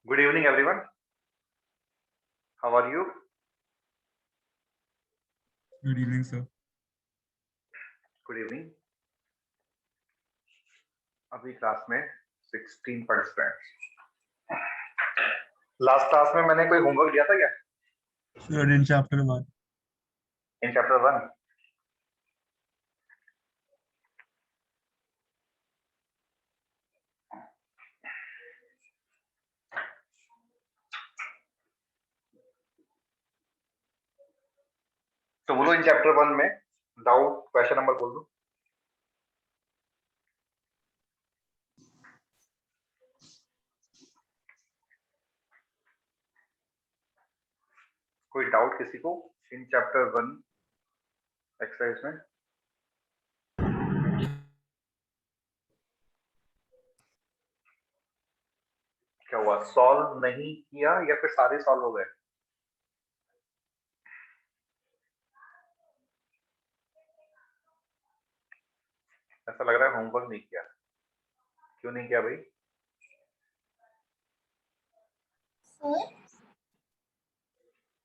Good evening, everyone. How are you? Good evening, sir. Good evening. अभी class में 16 participants. Last class में मैंने कोई होमवर्क दिया था क्या? Sir, in chapter 1. In chapter 1 तो बोलो, इन चैप्टर 1 में डाउट क्वेश्चन नंबर बोल दो। कोई डाउट किसी को इन चैप्टर 1 एक्सरसाइज में? क्या हुआ, सॉल्व नहीं किया या फिर सारे सॉल्व हो गए? ऐसा लग रहा है होमवर्क नहीं किया। क्यों नहीं किया भाई?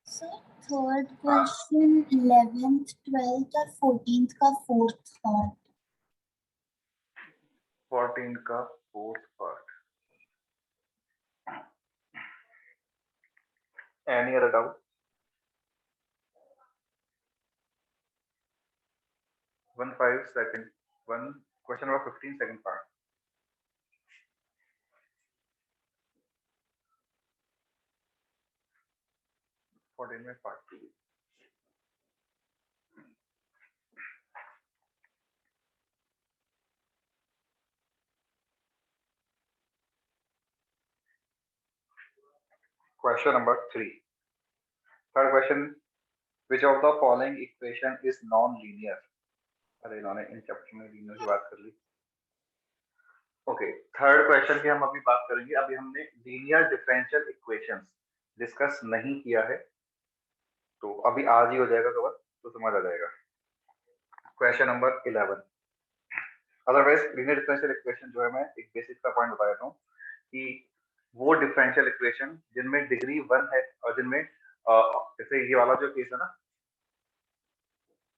Sir third question 11th 12th और 14th का फोर्थ पार्ट। 14 का fourth part. Any other doubt? 15 second, 1 question number 15 second part. 14 में part 2। Question number 3. Third question, which of the following equation is non-linear? अरे इन्होंने इन चैप्टर में linear की बात कर ली। ओके, थर्ड क्वेश्चन की हम अभी बात करेंगे। अभी हमने लीनियर डिफरेंशियल इक्वेशंस डिस्कस नहीं किया है, तो अभी आज ही हो जाएगा कवर, तो समझ आ जाएगा। Question number 11। Otherwise linear differential equation जो है, मैं एक बेसिक का पॉइंट बता देता हूँ कि वो डिफरेंशियल इक्वेशन जिनमें डिग्री 1 है और जिनमें जैसे ये वाला जो केस है ना,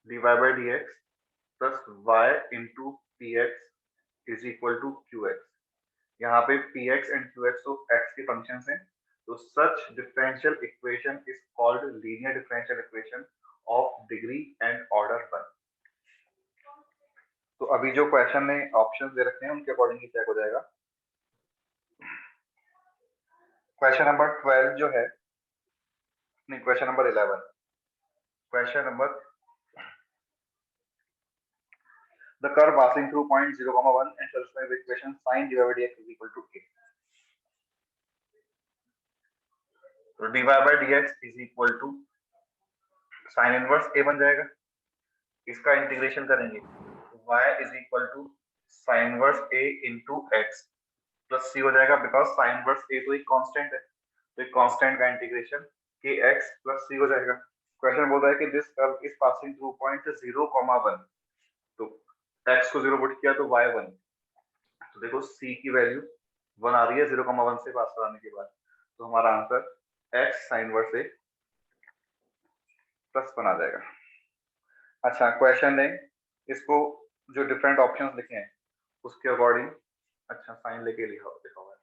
dy by dx plus y into P X is equal to Q X. यहाँ पे P X and Q X तो x के फंक्शन हैं, तो such differential equation is called linear differential equation of degree and order 1। तो अभी जो question में ऑप्शंस दे रखे हैं उनके अकॉर्डिंग ही चेक हो जाएगा। क्वेश्चन नंबर 12 जो है, नहीं question number 11, question number the curve passing through point 0, 1 and satisfies the equation sin dy by dx is equal to a. तो dy by dx is equal to sin inverse a बन जाएगा। इसका integration करेंगे तो y is equal to sin inverse a into x plus c हो जाएगा, because sin inverse a तो एक कांस्टेंट है, तो एक कांस्टेंट का इंटीग्रेशन kx प्लस c हो जाएगा। क्वेश्चन बोल रहा है कि this curve is passing through point 0, 1, तो x को 0 पुट किया तो y 1, तो देखो c की वैल्यू 1 आ रही है 0, 1 से पास कराने के बाद, तो हमारा answer x sin inverse a plus 1 आ जाएगा। अच्छा, क्वेश्चन ने इसको जो डिफरेंट ऑप्शंस लिखे हैं उसके अकॉर्डिंग, अच्छा साइन लेके लिखा हुआ है,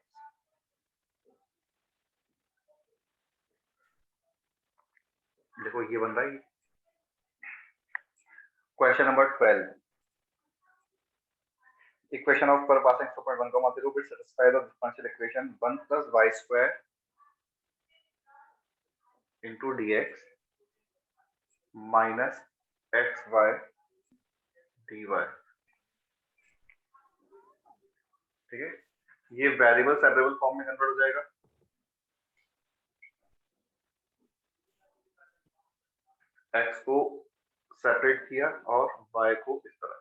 देखो ये बन रहा है। Question number 12, equation of curve passing through point 1, 0 will satisfy the differential equation 1 plus y square into dx minus xy dy। ठीक है, ये वेरिएबल सेपरेबल फॉर्म में कन्वर्ट हो जाएगा। x को सेपरेट किया और y को इस तरह,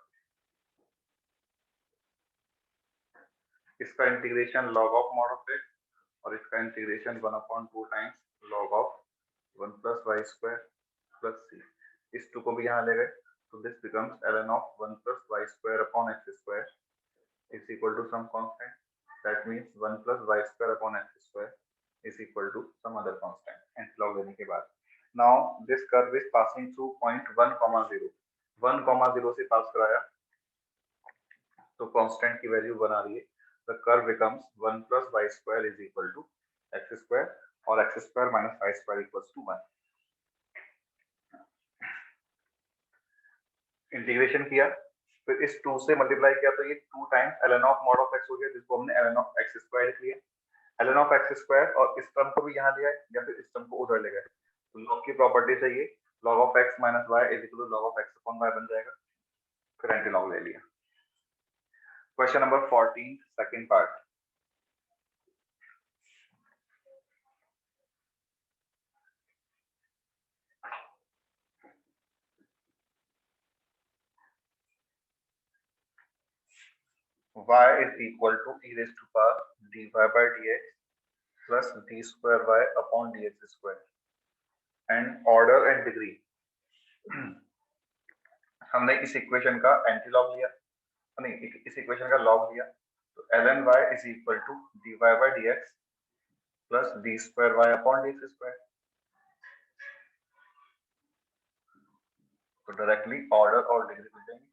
इसका integration log of mod of x और इसका integration 1/2 times log of 1 plus y square plus c। इस 2 को भी यहाँ ले गए, तो this becomes ln of 1 plus y square upon x square is equal to some constant, that means 1 plus y square upon x square is equal to some other constant antilog लेने के बाद. Now this curve is passing through point 1, 0. 1, 0 से पास कराया तो constant की value 1 आ रही है. The curve becomes 1 plus y square is equal to x square और x square minus y square equals to 1. Integration किया फिर इस 2 से मल्टीप्लाई किया तो ये 2 times ln of mod of x हो गया जिसको हमने ln ऑफ x स्क्वायर लिख लिया. ln ऑफ x स्क्वायर और इस टर्म को भी यहाँ लिया है या फिर इस टर्म को उधर ले गए तो लॉग की प्रॉपर्टी से ये log of x minus y is equal to log of x upon y बन जाएगा. फिर एंटीलॉग ले लिया. Question number 14 second part. y is equal to e raised to power dy by dx plus d square y upon dx square and order and degree. हमने इस equation का antilog लिया नहीं इस इक्वेशन का लॉग लिया तो ln y is equal to dy by dx plus d square y upon dx square. तो डायरेक्टली ऑर्डर और डिग्री मिल जाएंगे.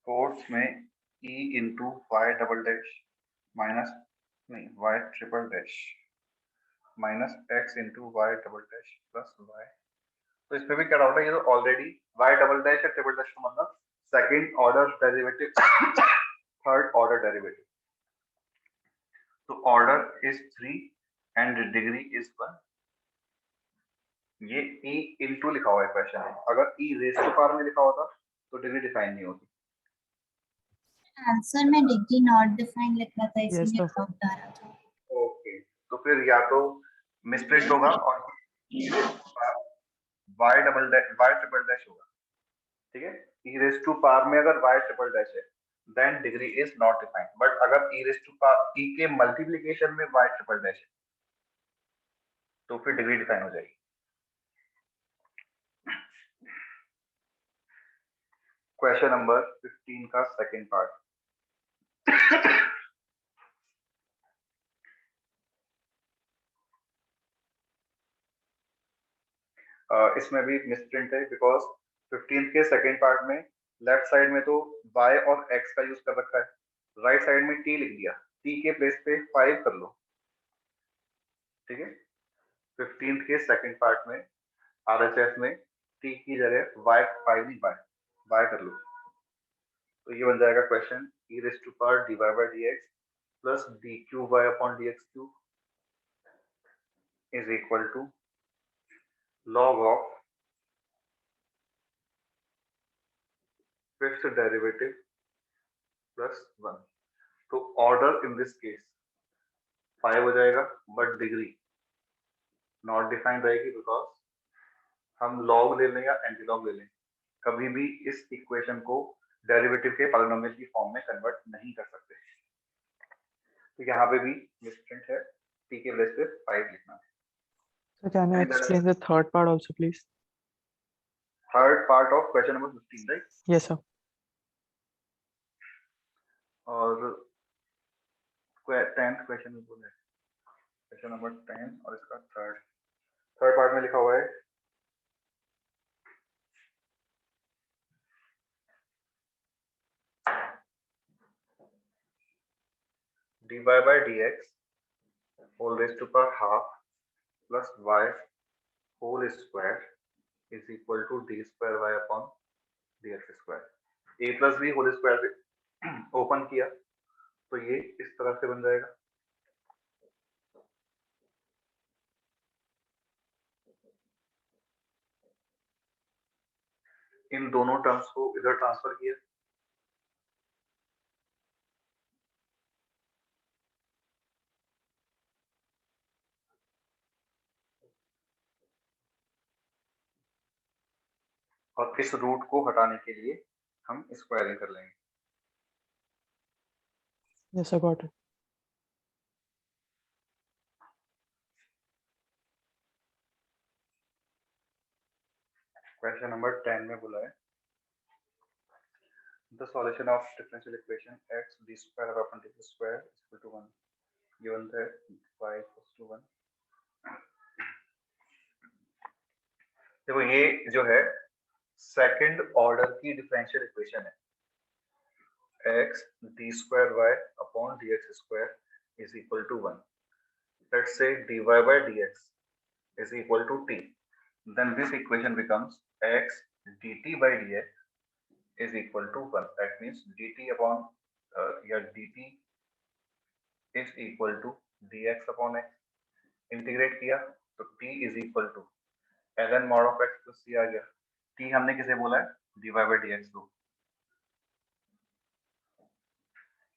फोर्स में e into Y double dash minus नहीं Y triple dash minus X into Y double dash plus Y. तो इसमें भी क्या डाउट है. ये तो ऑलरेडी वाई डबल डैश या ट्रिपल डैश का मतलब second order derivative third order derivative. तो order is 3 and degree is 1. ये e इंटू लिखा हुआ है क्वेश्चन में. अगर e रेज टू पावर में लिखा होता तो डिग्री डिफाइन नहीं होती. आंसर में डिग्री नॉट डिफाइन लिखा था इसलिए Yes, sir. डाउट आ रहा था. ओके तो फिर या तो मिसप्रिंट होगा और y double dash y triple dash होगा. ठीक है. e रेज टू पावर में अगर वाई ट्रिपल डैश है then degree is not defined. But अगर e raise to power e के मल्टीप्लिकेशन में वाई ट्रिपल डैश है तो फिर डिग्री डिफाइन हो जाएगी. क्वेश्चन नंबर 15 का सेकंड पार्ट. इसमें भी मिसप्रिंट है बिकॉज 15 के सेकंड पार्ट में लेफ्ट साइड में तो y और x का यूज कर रखा है. राइट साइड में t लिख दिया. t के प्लेस पे 5 कर लो. ठीक है. 15 के सेकंड पार्ट में RHS में t की जगह y 5 नहीं y कर लो. तो ये बन जाएगा question e raise to power dy by dx plus dqy upon dx cube is equal to log of fifth derivative plus 1. तो ऑर्डर इन दिस केस 5 हो जाएगा बट डिग्री नॉट डिफाइंड रहेगी बिकॉज हम लॉग ले लें या antilog ले लें कभी भी इस इक्वेशन को डेरिवेटिव के पॉलिनोमियल की फॉर्म में कन्वर्ट नहीं कर सकते. तो यहाँ पे भी मिसप्रिंट है. t के प्लेस पे 5 लिखना है. So can you explain the third part also, please? Third part of question number 15 right. Yes, sir. और 10th क्वेश्चन में बोले क्वेश्चन नंबर 10 और इसका थर्ड पार्ट में लिखा हुआ है dy by dx whole raised to power half plus y whole square is equal to d square y upon dx square. a plus b whole square से open किया तो ये इस तरह से बन जाएगा. इन दोनों टर्म्स को इधर ट्रांसफर किया और इस रूट को हटाने के लिए हम स्क्वायरिंग कर लेंगे. Yes, I got it. Question number 10 में बोला है the solution of differential equation x d square upon d square is equal to 1 given that y equals to 1. देखो ये जो है सेकंड ऑर्डर की डिफरेंशियल इक्वेशन है x d square y upon dx square is equal to 1. Let's say dy by dx is equal to t. Then this equation becomes x dt by dx is equal to 1. That means dt upon your dt is equal to dx upon x. Integrate किया तो t is equal to ln mod of x plus c आ गया. t हमने किसे बोला है? dy by dx को.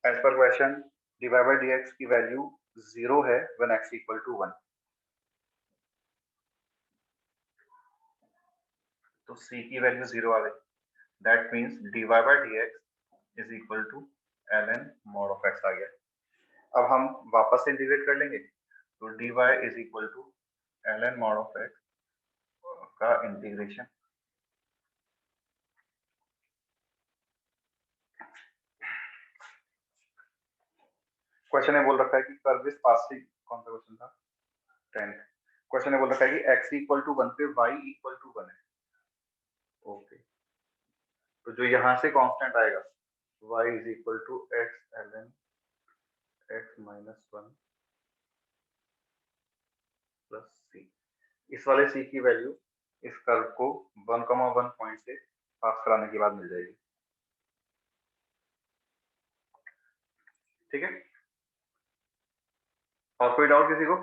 As per question, dy by dx की value 0 है when x equal to 1. तो c की वैल्यू 0 आ गई. That means dy by dx is equal to ln mod of x आ गया. अब हम वापस से इंटीग्रेट कर लेंगे तो dy is equal to ln mod of x का इंटीग्रेशन. क्वेश्चन में बोल रखा है कि कर्व इज पासिंग, कौन सा क्वेश्चन था? 10th. क्वेश्चन में बोल रखा है कि x इक्वल टू 1 पे y इक्वल टू 1 है. ओके, तो जो यहां से कांस्टेंट आएगा y is equal to x ln x minus 1 प्लस c. इस वाले c की वैल्यू इस कर्व को 1,1 पॉइंट से पास कराने के बाद मिल जाएगी. ठीक है, और कोई डाउट किसी को?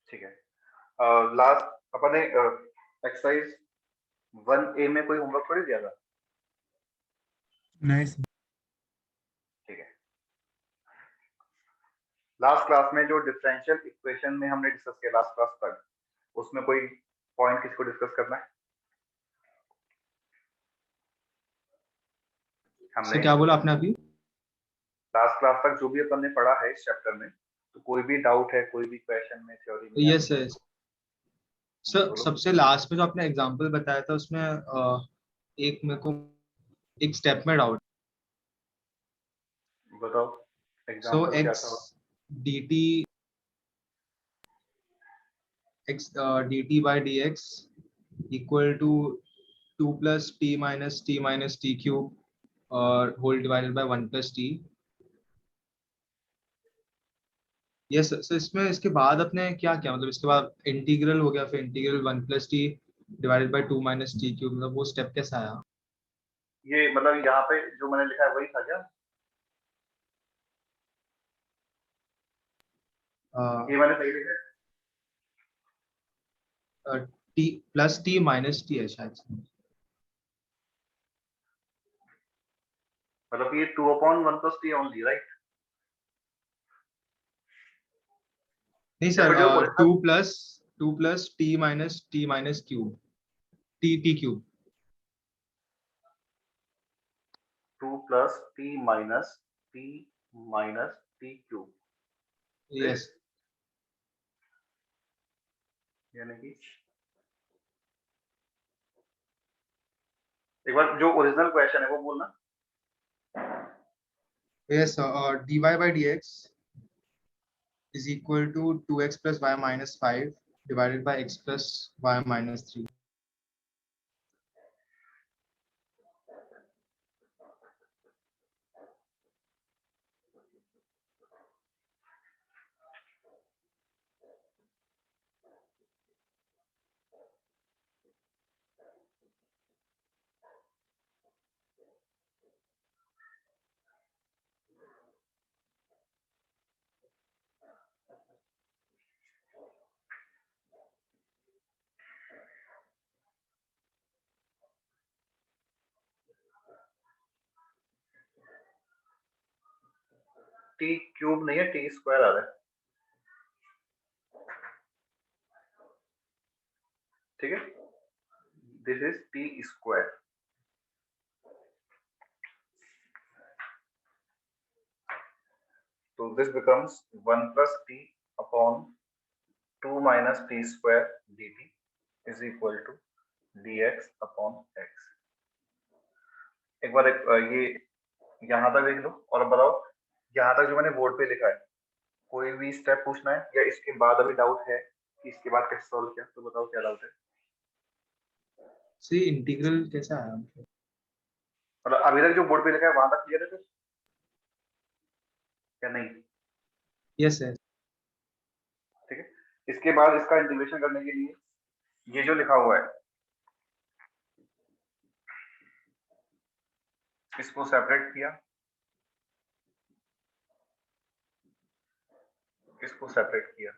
ठीक है, लास्ट अपन ने एक्सरसाइज 1A में कोई होमवर्क पढ़ दिया था? नहीं सर. ठीक है, लास्ट क्लास में जो डिफरेंशियल इक्वेशन में हमने डिस्कस किया लास्ट क्लास तक, उसमें कोई पॉइंट किसको डिस्कस करना है? हमने क्या बोला आपने अभी? लास्ट क्लास तक जो भी अपन ने पढ़ा है इस चैप्टर में, तो कोई भी डाउट है कोई भी क्वेश्चन में, थ्योरी में? यस सर, सबसे लास्ट में जो आपने एग्जांपल बताया था उसमें एक मेरे को एक स्टेप में डाउट. बताओ सो एग्जांपल क्या x था? dt by dx equal to 2 plus t minus t cube और whole divided by 1 plus t. Yes sir, इसमें इसके बाद अपने क्या क्या मतलब इसके बाद इंटीग्रल हो गया, फिर integral 1 plus t divided by 2 minus t cube, मतलब वो स्टेप कैसा आया? ये मतलब यहाँ पे जो मैंने लिखा है वही था क्या? ये मैंने सही लिखा है? t plus t minus t है शायद से. मतलब ये 2/1 plus t only, राइट? नहीं sir, 2 plus t minus cube t cube. 2 plus t minus t cube. Yes यानी कि एक बार जो ओरिजिनल क्वेश्चन है वो बोलना. Yes, dy by dx is equal to 2x plus y minus 5 divided by x plus y minus 3. t cube नहीं है, t square आ रहा है. ठीक है, this is t square. So this becomes 1 plus t upon 2 minus t square dt is equal to dx upon x. एक बार ये यहाँ तक देख लो और अब बताओ यहाँ तक जो मैंने बोर्ड पे लिखा है कोई भी स्टेप पूछना है या इसके बाद अभी डाउट है कि इसके बाद कैसे सॉल्व किया, तो बताओ क्या डाउट है। सी इंटीग्रल कैसा आया? मतलब अभी तक जो बोर्ड पे लिखा है वहां तक क्लियर है फिर या नहीं? Yes yes. ठीक है, इसके बाद इसका इंटीग्रेशन करने के लिए ये जो लिखा हुआ है इसको सेपरेट किया, इसको सेपरेट किया,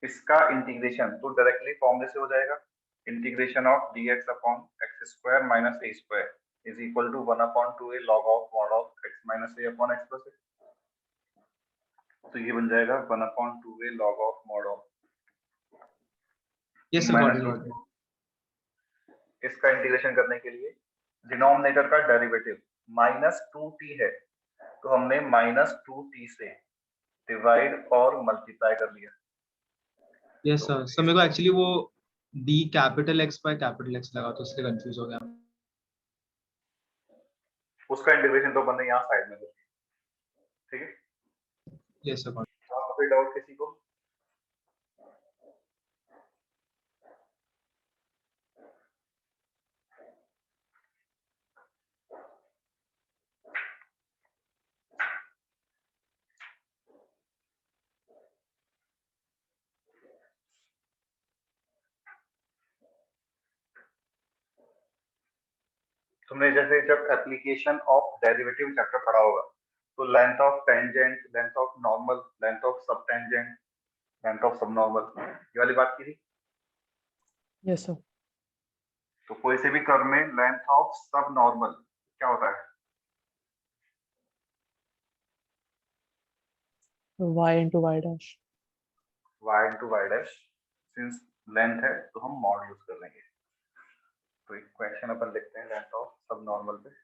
इसका इंटीग्रेशन तो डायरेक्टली फॉर्म जैसे हो जाएगा integration of dx upon x square minus a square is equal to 1 upon 2a log of mod of x minus a upon x plus a। तो ये बन जाएगा 1 upon 2a log of mod of yes sir, got it. इसका integration करने के लिए denominator का derivative -2t है तो हमने -2t से डिवाइड और मल्टीप्लाई कर लिया। Yes sir. सर मेरे को एक्चुअली वो d capital x by capital x लगा तो इसलिए कंफ्यूज हो गया। उसका इंटीग्रेशन तो अपन ने यहाँ साइड में कर दिया। ठीक है, यस सर, गॉट आपको कोई डाउट किसी को? तुमने जैसे जब एप्लीकेशन ऑफ डेरिवेटिव चैप्टर पढ़ा होगा तो length of tangent, length of normal, length of सब tangent, length of sub normal, ये वाली बात की थी। Yes, sir. तो कोई से भी कर्व में लेंथ ऑफ सब नॉर्मल क्या होता है? Y into y dash. y into y dash, since length है तो हम मॉड यूज कर लेंगे। तो इक्वेशन अपन लिखते हैं लेंथ ऑफ सब नॉर्मल पे।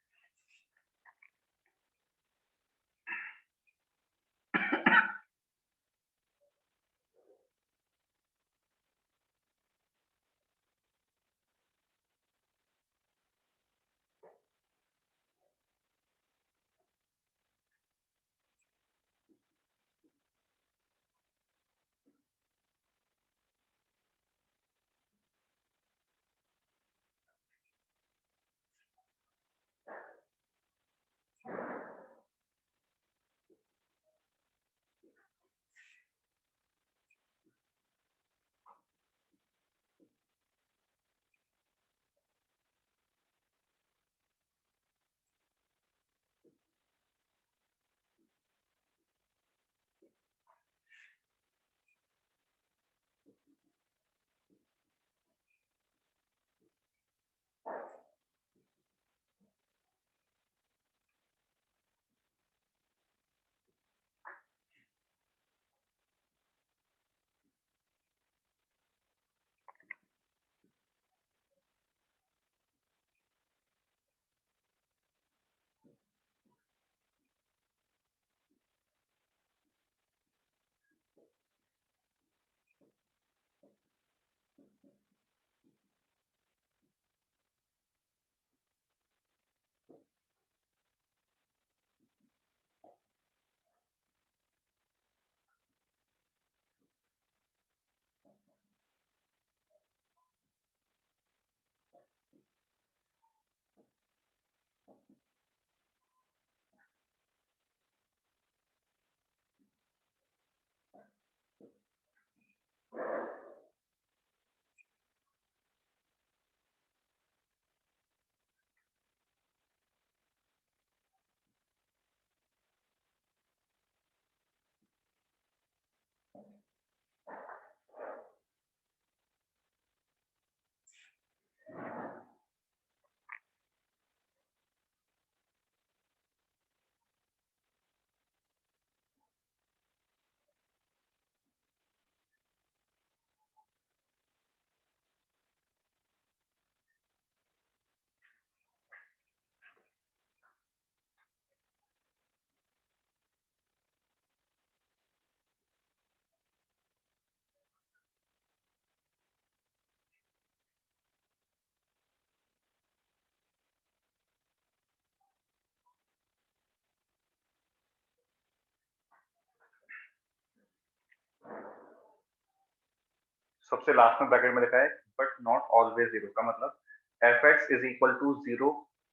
सबसे लास्ट में ब्रैकेट में लिखा है बट नॉट ऑलवेज जीरो, का मतलब fx is equal to zero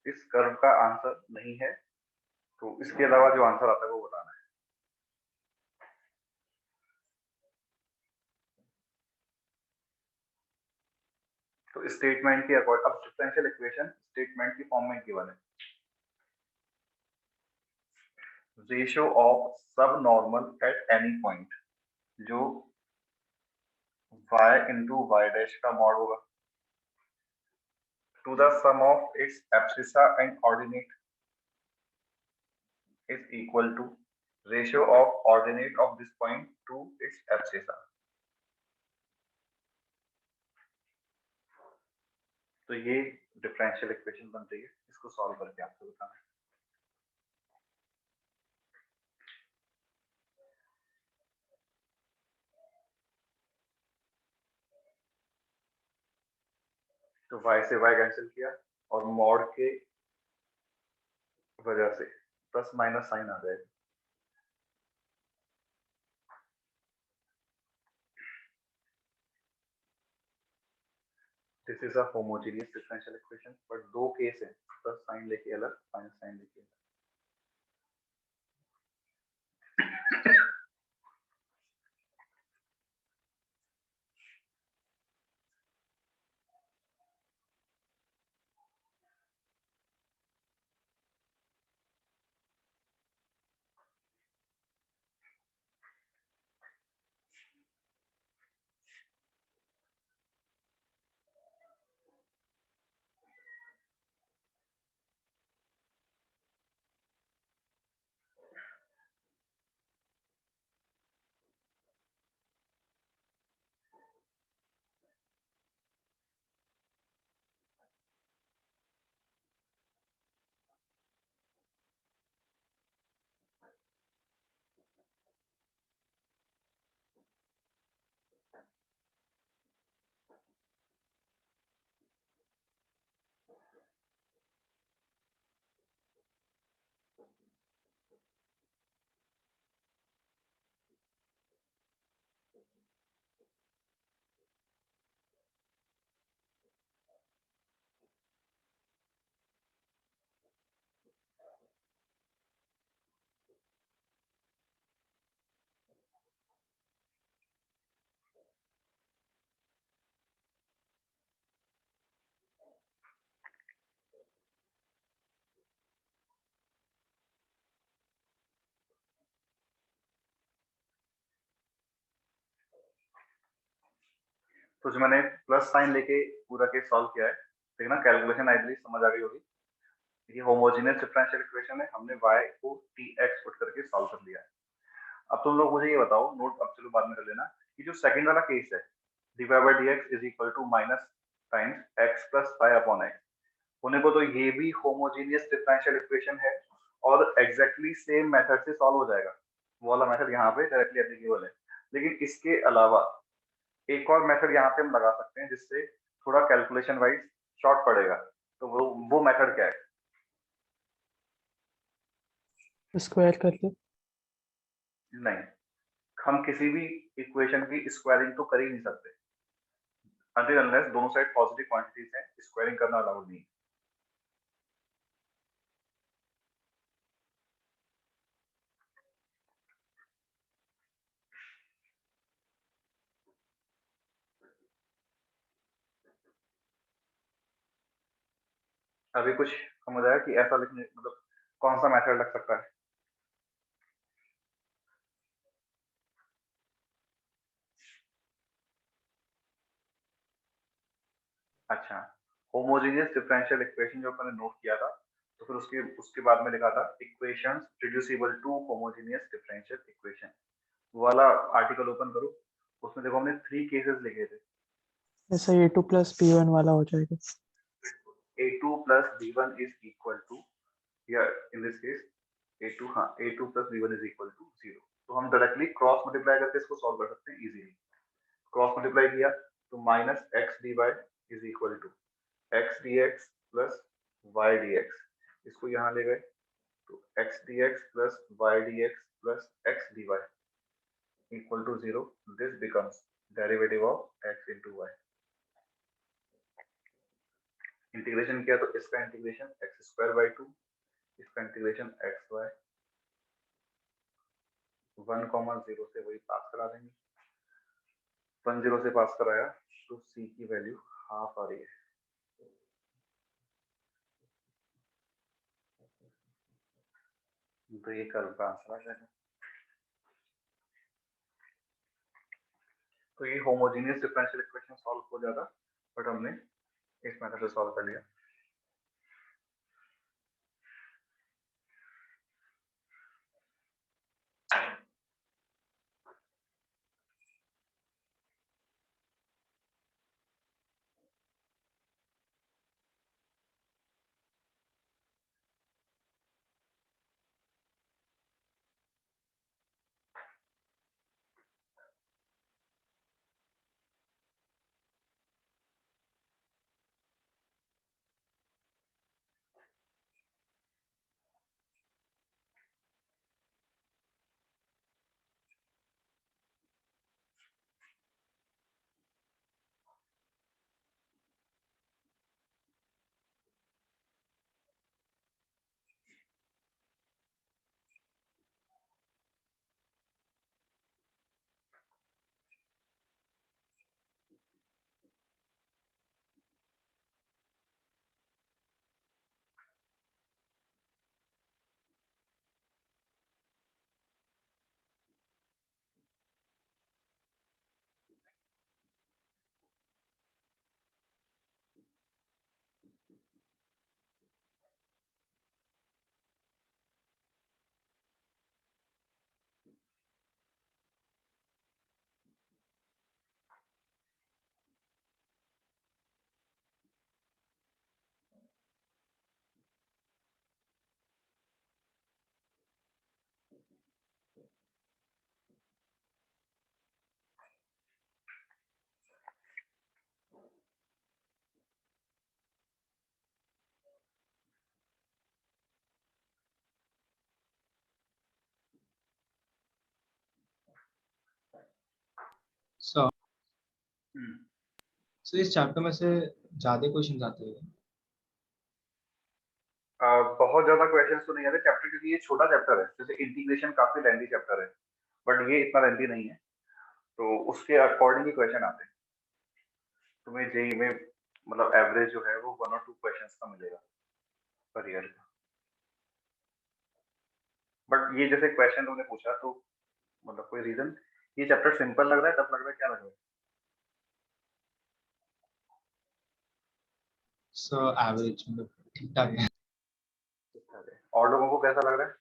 इस कर्व का आंसर नहीं है, तो इसके अलावा जो आंसर आता है वो बताना है। तो स्टेटमेंट के अकॉर्डिंग अब डिफरेंशियल इक्वेशन स्टेटमेंट की फॉर्म में गिवन है, ratio of sub normal at any point, जो y इंटू वाई डैश का मॉड होगा, to the sum of its abscissa and ordinate is equal to ratio of ordinate of this point to its abscissa। तो ये differential equation बन रही है, इसको solve करके आपको बताना है। तो y से y कैंसिल किया और मॉड के वजह से प्लस माइनस साइन आ जाएगा। This is a homogeneous differential equation, but दो केस है, प्लस साइन लेके अलग, माइनस साइन लेके अलग। तो जो मैंने प्लस साइन लेके पूरा केस सॉल्व किया है, देखना कैलकुलेशन आई बिलीव समझ आ गई होगी। ये होमोजेनियस डिफरेंशियल इक्वेशन है, हमने y को tx पुट करके सॉल्व कर लिया है। अब तुम लोग मुझे ये बताओ, नोट अब चलो बाद में कर लेना, कि जो सेकंड वाला केस है dy by dx is equal to minus times x plus y upon x, होने को तो ये भी होमोजेनियस डिफरेंशियल इक्वेशन है और एग्जैक्टली सेम मेथड से सॉल्व हो जाएगा। वो वाला मेथड यहाँ पे डायरेक्टली एप्लीकेबल है, लेकिन इसके अलावा एक और मेथड यहाँ पे हम लगा सकते हैं जिससे थोड़ा कैलकुलेशन वाइज शॉर्ट पड़ेगा। तो वो मेथड क्या है? स्क्वायर कर लो। नहीं, हम किसी भी इक्वेशन की स्क्वायरिंग तो कर ही नहीं सकते अनटिल अनलेस दोनों साइड पॉजिटिव क्वांटिटीज हैं, स्क्वायरिंग करना अलाउड नहीं है। अभी कुछ समझ आया कि ऐसा लिखने मतलब कौन सा मेथड लग सकता है? अच्छा, होमोजेनियस डिफरेंशियल इक्वेशन जो अपन ने नोट किया था, तो फिर उसके उसके बाद में लिखा था equations reducible to homogeneous differential equation. वो वाला आर्टिकल ओपन करो, उसमें देखो हमने 3 केसेस लिखे थे। ऐसा a2 प्लस b1 वाला हो जाएगा। a2 plus b1 is equal to, here in this case a2, हाँ a2 plus b1 is equal to 0। तो हम डायरेक्टली क्रॉस मल्टीप्लाई करके इसको सॉल्व कर सकते हैं इजीली। क्रॉस मल्टीप्लाई किया तो minus x d y is equal to x d x plus y d x, इसको यहाँ ले गए तो x d x plus y d x plus x d y equal to 0। This becomes derivative of x into y. Integration किया तो इसका integration x square by 2, इसका integration x Y 1,0 से वही पास करा देंगे। 1,0 से पास कराया तो c की वैल्यू हाफ आ रही है। तो ये कर्व का आंसर आ जाएगा। तो ये होमोजेनियस डिफरेंशियल इक्वेशन सॉल्व हो जाता, बट हमने इस मेथड से सॉल्व कर लिया। सो इस चैप्टर में से ज्यादा क्वेश्चन आते हैं। बहुत ज्यादा क्वेश्चन तो नहीं आते चैप्टर, क्योंकि ये छोटा चैप्टर है। जैसे इंटीग्रेशन काफी लेंथी चैप्टर है, बट ये इतना लेंथी नहीं है, तो उसके अकॉर्डिंग ही क्वेश्चन आते हैं। तुम्हें जेई में मतलब एवरेज जो है वो 1 और 2 क्वेश्चंस का मिलेगा पर ईयर का। बट ये जैसे क्वेश्चन तुमने पूछा तो मतलब कोई रीजन, ये चैप्टर सिंपल लग रहा है, टफ लग रहा है, क्या लग रहा है? सो एवरेज मतलब ठीक ठाक है। ठीक-ठाक है। और लोगों को कैसा लग रहा है?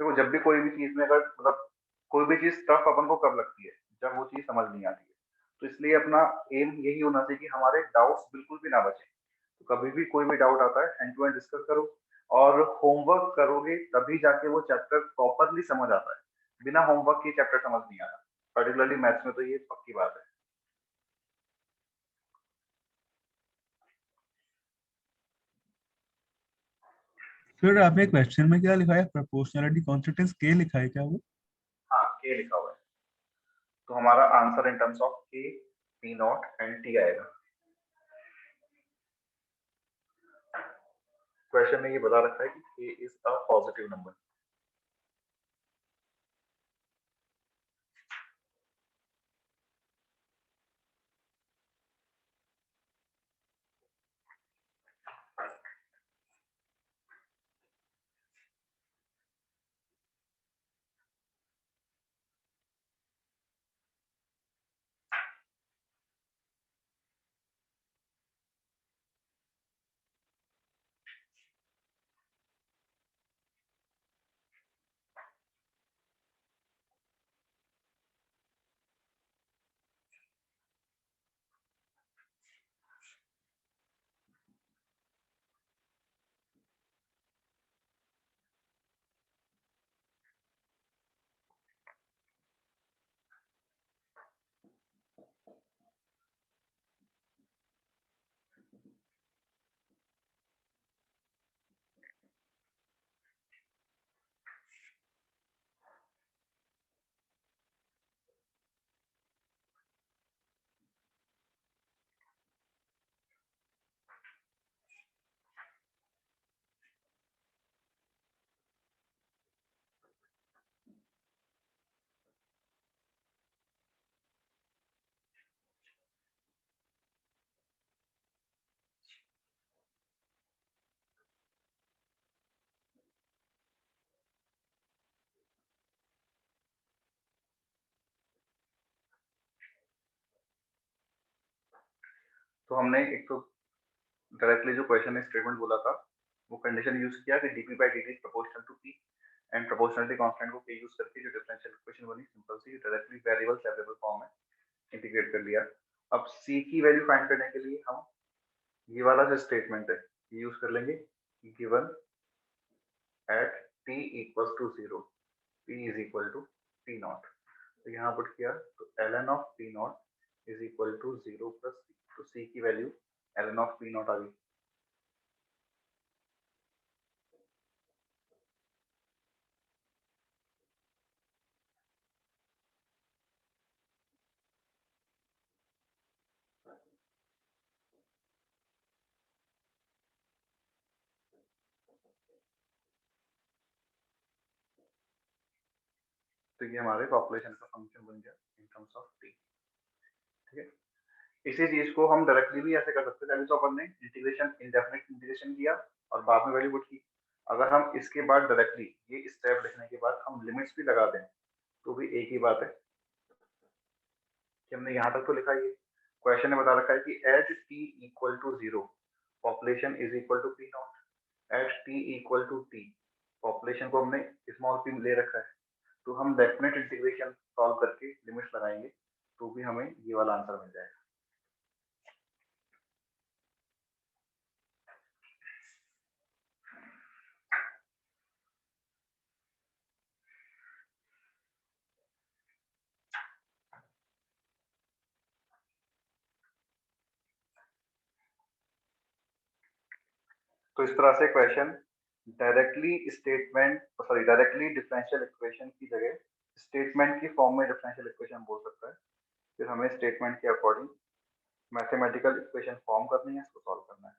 देखो जब भी कोई भी चीज में अगर मतलब कोई भी चीज टफ अपन को कब लगती है, जब वो चीज समझ नहीं आती है। तो इसलिए अपना एम यही होना चाहिए कि हमारे डाउट्स बिल्कुल भी ना बचे। तो कभी भी कोई भी डाउट आता है हैंड टू हैंड डिस्कस करो, और होमवर्क करोगे तभी जाके वो चैप्टर प्रॉपरली समझ आता है। बिना होमवर्क के चैप्टर समझ नहीं आता, पर्टिकुलरली मैथ्स में तो ये पक्की बात है। फिर आपने क्वेश्चन में क्या लिखा है? प्रोपोर्शनलिटी कॉन्स्टेंट के लिखा है क्या वो? हाँ के लिखा हुआ है, तो हमारा आंसर इन टर्म्स ऑफ के, पी नॉट एंड टी आएगा। क्वेश्चन में ये बता रखा है कि के इज अ पॉजिटिव नंबर। तो हमने एक तो डायरेक्टली जो क्वेश्चन में स्टेटमेंट बोला था वो कंडीशन यूज किया कि dp by dt is proportional to p and proportionality constant को k यूज करके जो डिफरेंशियल इक्वेशन बनी सिंपल सी डायरेक्टली वेरिएबल सेपरेबल फॉर्म में इंटीग्रेट कर लिया। अब c की वैल्यू फाइंड करने के लिए हम ये वाला जो स्टेटमेंट है ये यूज कर लेंगे given at t equals to 0 p is equal to p nought. तो यहाँ पुट किया तो ln of p nought is equal to 0 plus c। तो c की value ln of p nought आ गई। तो ये हमारे पॉपुलेशन का फंक्शन बन गया इन टर्म्स ऑफ टी। ठीक है, इसी चीज को हम डायरेक्टली भी ऐसे कर सकते थे। अभी तो अपन ने इंटीग्रेशन इंडेफिनिट इंटीग्रेशन किया और बाद में वैल्यू पुट की। अगर हम इसके बाद डायरेक्टली ये स्टेप लिखने के बाद हम लिमिट्स भी लगा दें तो भी एक ही बात है कि हमने यहाँ तक तो लिखा है। क्वेश्चन में बता रखा है कि at t equal to 0 population is equal to p not. At t equal to t population को हमने स्मॉल पी ले रखा है। तो हम डेफिनेट इंटीग्रेशन सॉल्व करके लिमिट्स लगाएंगे तो भी हमें ये वाला आंसर मिल जाएगा। तो इस तरह से क्वेश्चन डायरेक्टली डिफरेंशियल इक्वेशन की जगह स्टेटमेंट की फॉर्म में डिफरेंशियल इक्वेशन बोल सकता है। फिर हमें स्टेटमेंट के अकॉर्डिंग मैथमेटिकल इक्वेशन फॉर्म करनी है, इसको सॉल्व करना है।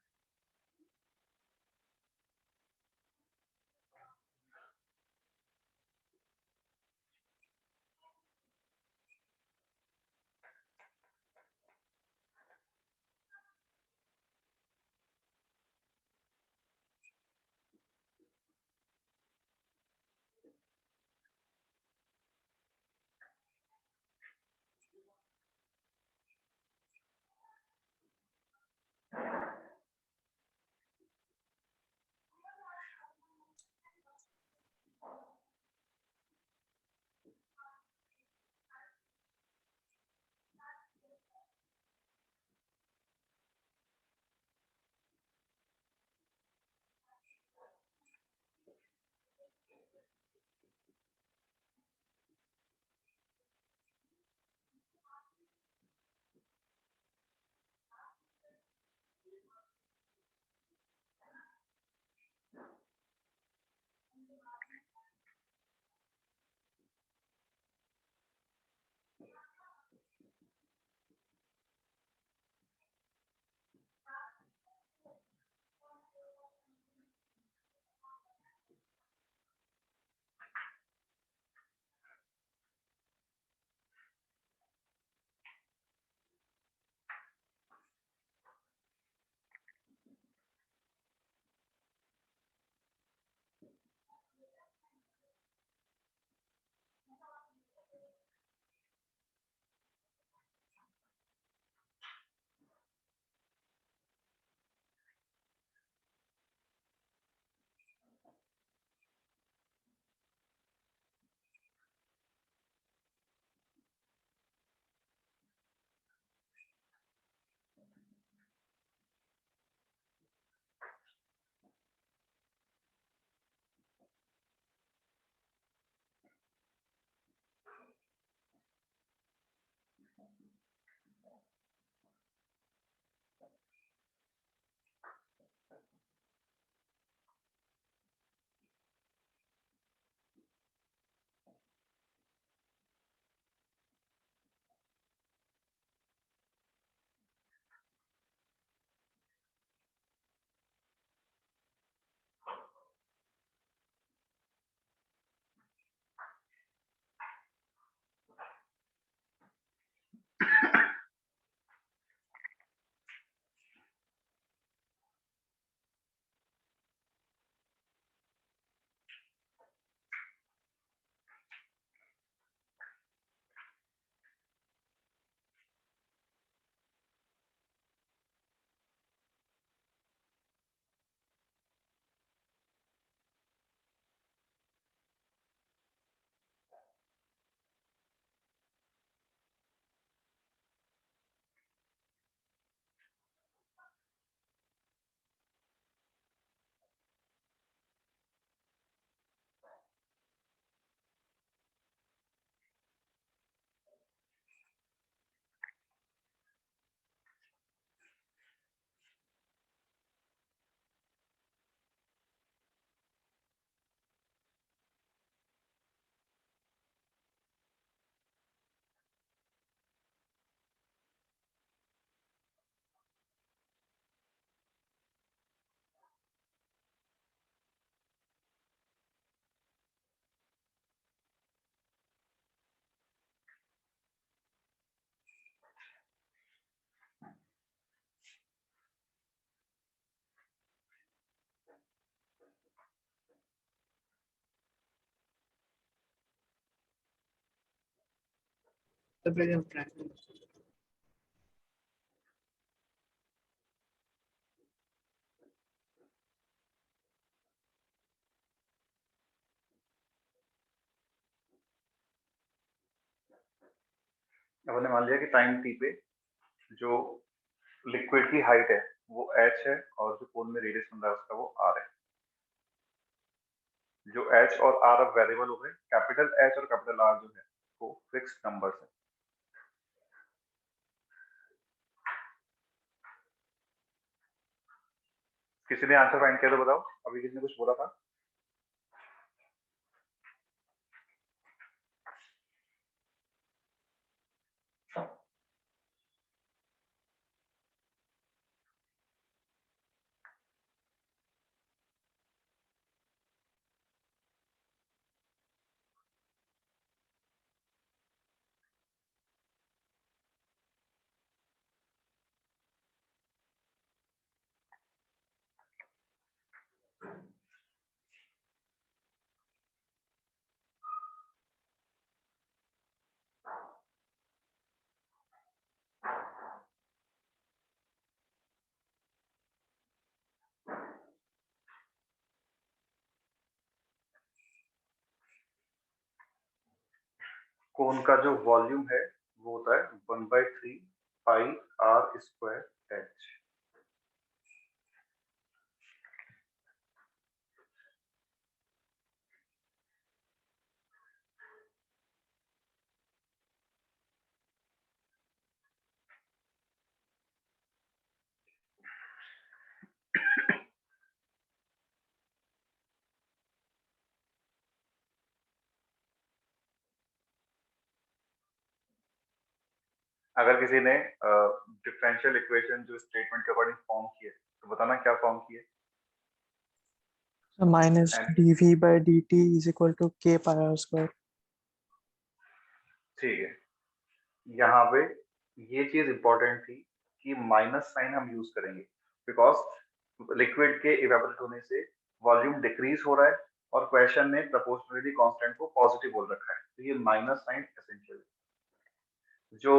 अपन ने मान लिया कि टाइम टी पे जो लिक्विड की हाइट है वो h है और जो कोन में रेडियस बन रहा है उसका वो r है। जो h और r अब वेरिएबल हो गए, कैपिटल H और कैपिटल R जो है वो फिक्स्ड नंबर्स है। किसी ने आंसर फाइंड किया तो बताओ, अभी किसी ने कुछ बोला था? कोन का जो वॉल्यूम है वो होता है 1/3 पाई r स्क्वायर h। अगर किसी ने डिफरेंशियल इक्वेशन जो स्टेटमेंट के अकॉर्डिंग फॉर्म की है तो बताना क्या फॉर्म की है। So minus And- dv by dt is equal to k pi r square. ठीक है, यहाँ पे ये चीज इंपॉर्टेंट थी कि माइनस साइन हम यूज करेंगे बिकॉज लिक्विड के इवेपोरेट होने से वॉल्यूम डिक्रीज हो रहा है और क्वेश्चन ने प्रोपोर्शनली कांस्टेंट को पॉजिटिव बोल रखा है, तो ये माइनस साइन एसेंशियल है। जो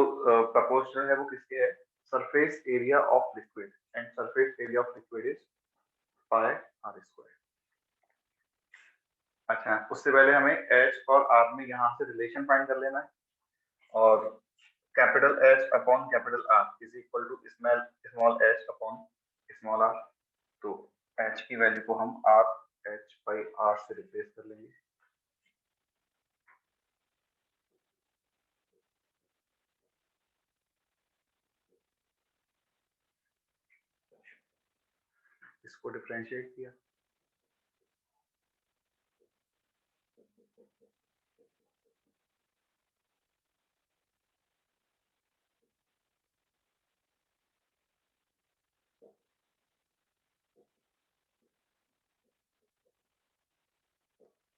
प्रोपोर्शनल है वो किसके है, surface area of liquid, and surface area of liquid is pi are square. अच्छा, उससे पहले हमें h और r में यहाँ से रिलेशन फाइंड कर लेना है, और capital H upon capital R is equal to small h upon small r। तो h की वैल्यू को हम h बाई r से रिप्लेस कर लेंगे। इसको डिफरेंशिएट किया,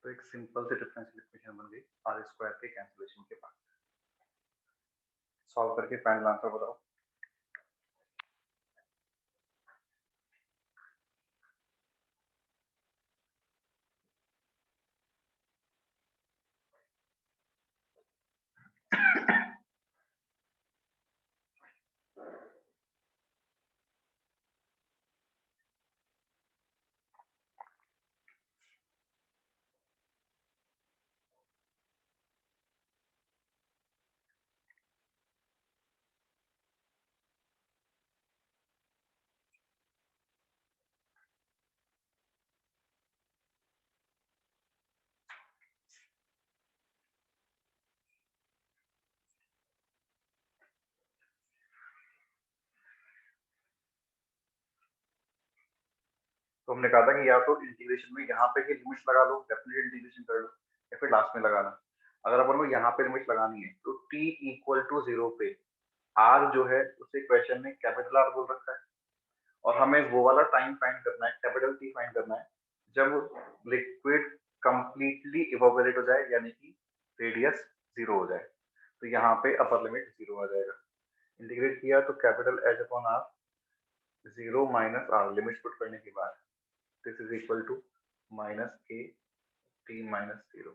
तो एक सिंपल सी डिफरेंशियल इक्वेशन बन गई r स्क्वायर के कैंसिलेशन के बाद। सॉल्व करके फाइनल आंसर बताओ। तो हमने कहा था कि या तो इंटीग्रेशन में यहाँ पे की लिमिट्स लगा लो, डेफिनेट इंटीग्रेशन कर लो, या फिर लास्ट में लगाना। अगर अपन को यहाँ पे लिमिट्स लगानी है तो t इक्वल टू 0 पे r जो है उसे क्वेश्चन में कैपिटल R बोल रखा है, और हमें वो वाला टाइम फाइंड करना है, कैपिटल T फाइंड करना है जब लिक्विड कंप्लीटली इवोपोरेट हो जाए, यानी कि रेडियस 0 हो जाए। तो यहाँ पे अपर लिमिट 0 आ जाएगा। इंटीग्रेट किया तो capital H upon R 0 minus R limit put करने के बाद this is equal to minus k t minus 0।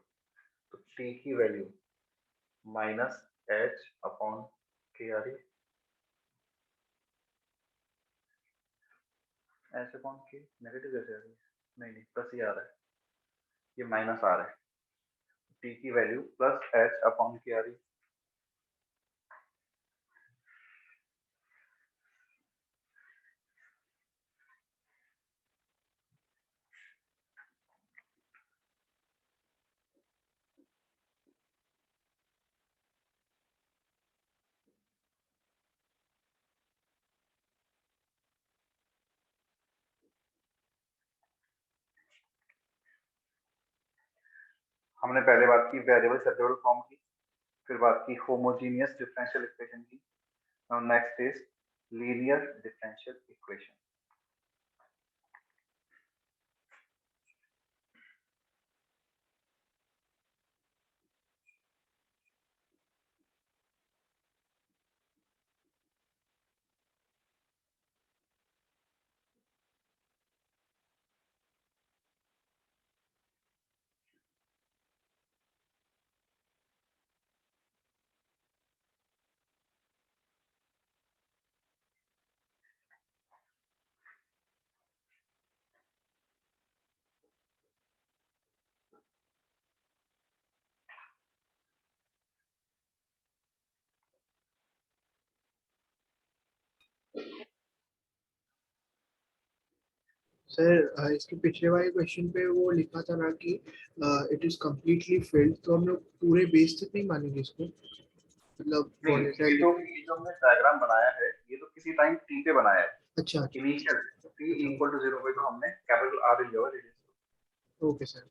तो t की वैल्यू माइनस एच अपॉन के आ रही है, एच अपॉन के नेगेटिव कैसे आ रही है, नहीं प्लस ही आ रहा है, ये माइनस आ रहा है, टी की वैल्यू प्लस एच अपॉन के आ रही है। हमने पहले बात की वेरिएबल सेपरेबल फॉर्म की, फिर बात की होमोजीनियस डिफरेंशियल इक्वेशन की, now next is linear differential equation. Sir इसके पिछले वाले क्वेश्चन पे वो लिखा था ना कि इट इज कम्प्लीटली फिल्ड, तो हम लोग पूरे बेस तक नहीं मानेंगे इसको, मतलब नहीं, ये जो हमने डायग्राम बनाया है ये तो किसी टाइम टी पे बनाया है, अच्छा अच्छा, इनिशियल टी इक्वल टू 0 पे तो हमने कैपिटल आर लिया हुआ रेडियस। Okay sir.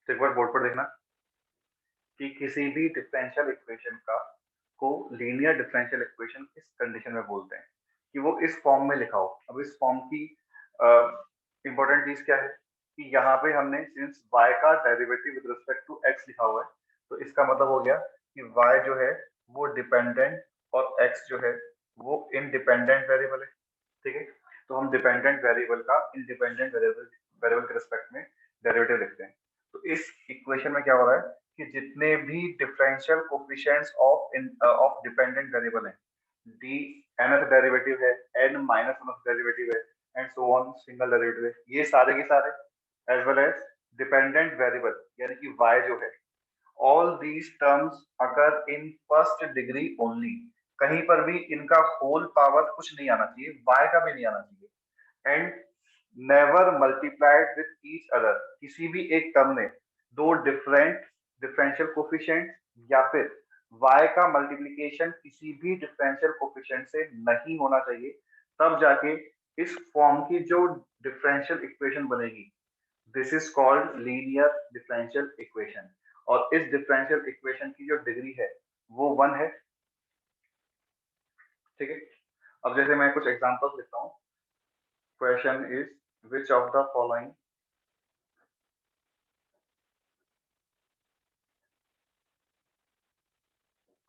तो एक बार बोर्ड पर देखना कि किसी भी डिफरेंशियल इक्वेशन का को लीनियर डिफरेंशियल इक्वेशन किस कंडीशन में बोलते हैं, कि वो इस फॉर्म में लिखा हो। अब इस फॉर्म की इंपॉर्टेंट चीज क्या है कि यहाँ पे हमने सिंस y का derivative with respect to x लिखा हुआ है, तो इसका मतलब हो गया कि y जो है वो डिपेंडेंट और x जो है वो इंडिपेंडेंट वेरिएबल है। ठीक है, तो हम डिपेंडेंट वेरिएबल का इंडिपेंडेंट वेरिएबल के रिस्पेक्ट में डेरिवेटिव लिखते हैं। तो इस इक्वेशन में क्या हो रहा है कि जितने भी differential coefficients of dependent variable हैं, डी nth डेरिवेटिव है, n माइनस वन डेरिवेटिव है, and so on single derivative है, ये सारे के सारे as well as dependent variable यानी कि y जो है, ऑल दीज टर्म्स अगर इन फर्स्ट डिग्री ओनली, कहीं पर भी इनका होल पावर कुछ नहीं आना चाहिए, y का भी नहीं आना चाहिए, and never multiplied with each other, किसी भी एक टर्म ने दो डिफरेंट डिफरेंशियल कोफिशिएंट या फिर y का मल्टीप्लिकेशन किसी भी डिफरेंशियल कोफिशिएंट से नहीं होना चाहिए, तब जाके इस फॉर्म की जो डिफरेंशियल इक्वेशन बनेगी, this is called linear differential equation. और इस डिफरेंशियल इक्वेशन की जो डिग्री है वो 1 है। ठीक है, अब जैसे मैं कुछ एग्जांपल्स लिखता हूँ। Question is which of the following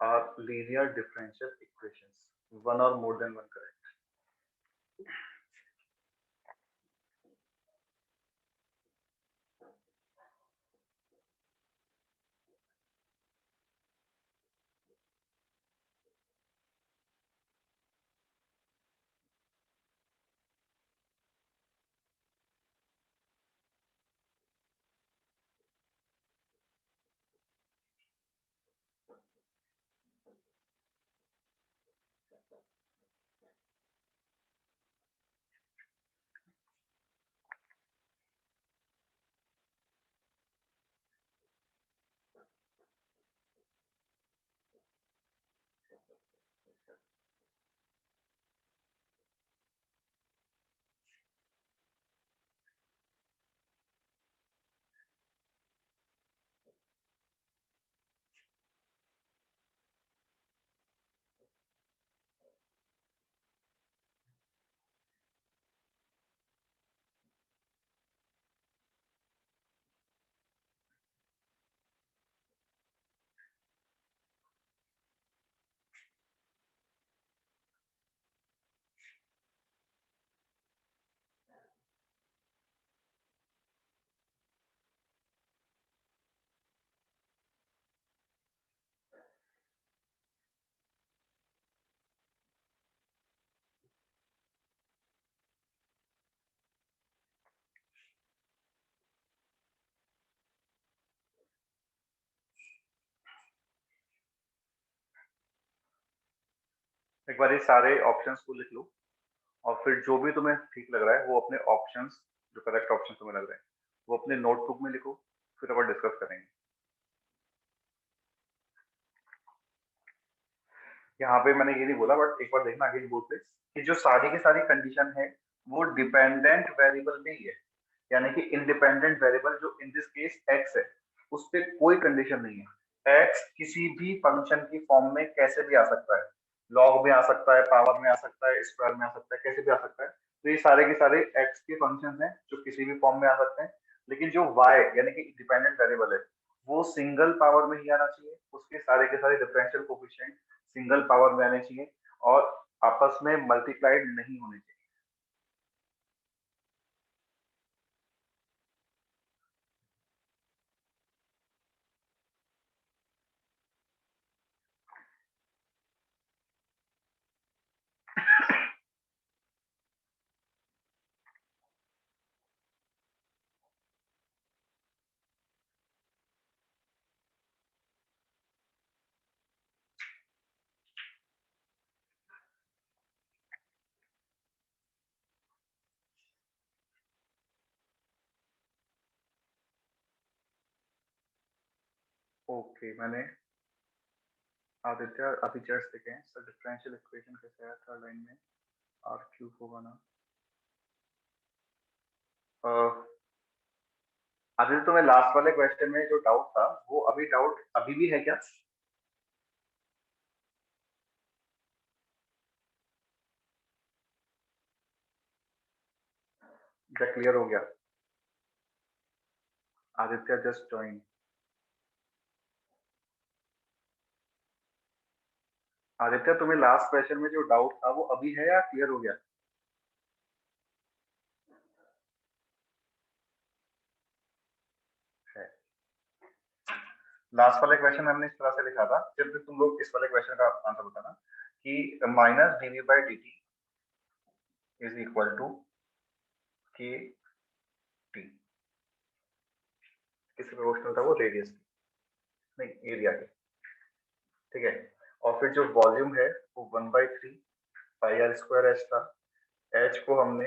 are linear differential equations, one or more then one correct. एक बार ये सारे ऑप्शंस को लिख लो और फिर जो भी तुम्हें ठीक लग रहा है वो अपने ऑप्शंस, जो करेक्ट ऑप्शन तुम्हें लग रहे हैं वो अपने नोटबुक में लिखो, फिर अपन डिस्कस करेंगे। यहाँ पे मैंने ये नहीं बोला, बट एक बार देखना अगेन बोर्ड पे कि जो सारी की सारी कंडीशन है वो डिपेंडेंट वेरिएबल में ही है, यानी कि इंडिपेंडेंट वेरिएबल जो इन दिस केस एक्स है उस पे कोई कंडीशन नहीं है। एक्स किसी भी फंक्शन की फॉर्म में कैसे भी आ सकता है, लॉग में आ सकता है, पावर में आ सकता है, स्क्वायर में आ सकता है, कैसे भी आ सकता है। तो ये सारे के सारे एक्स के फंक्शन हैं जो किसी भी फॉर्म में आ सकते हैं, लेकिन जो वाई यानी कि डिपेंडेंट वेरिएबल है वो सिंगल पावर में ही आना चाहिए, उसके सारे के सारे डिफरेंशियल कोफिशिएंट सिंगल पावर में आने चाहिए और आपस में मल्टीप्लाइड नहीं होने चाहिए। ओके, मैंने आदित्य अभी जस्ट देखे हैं सर, डिफरेंशियल इक्वेशन कैसे आया थर्ड लाइन में, आर क्यूब होगा ना। आदित्य तुम्हें लास्ट वाले क्वेश्चन में जो डाउट था वो अभी डाउट अभी भी है क्या? क्या क्लियर हो गया? Aditya just join. आदित्य तुम्हें लास्ट क्वेश्चन में जो डाउट था वो अभी है या क्लियर हो गया? है। लास्ट वाले क्वेश्चन हमने इस तरह से लिखा था, जब भी तुम लोग इस वाले क्वेश्चन का आंसर बताना कि minus d v by d t is equal to k t, किसके प्रोपोर्शनल था वो? रेडियस, नहीं एरिया के। ठीक है, और फिर जो वॉल्यूम है वो 1/3 पाई आर स्क्वायर एच था। एच को हमने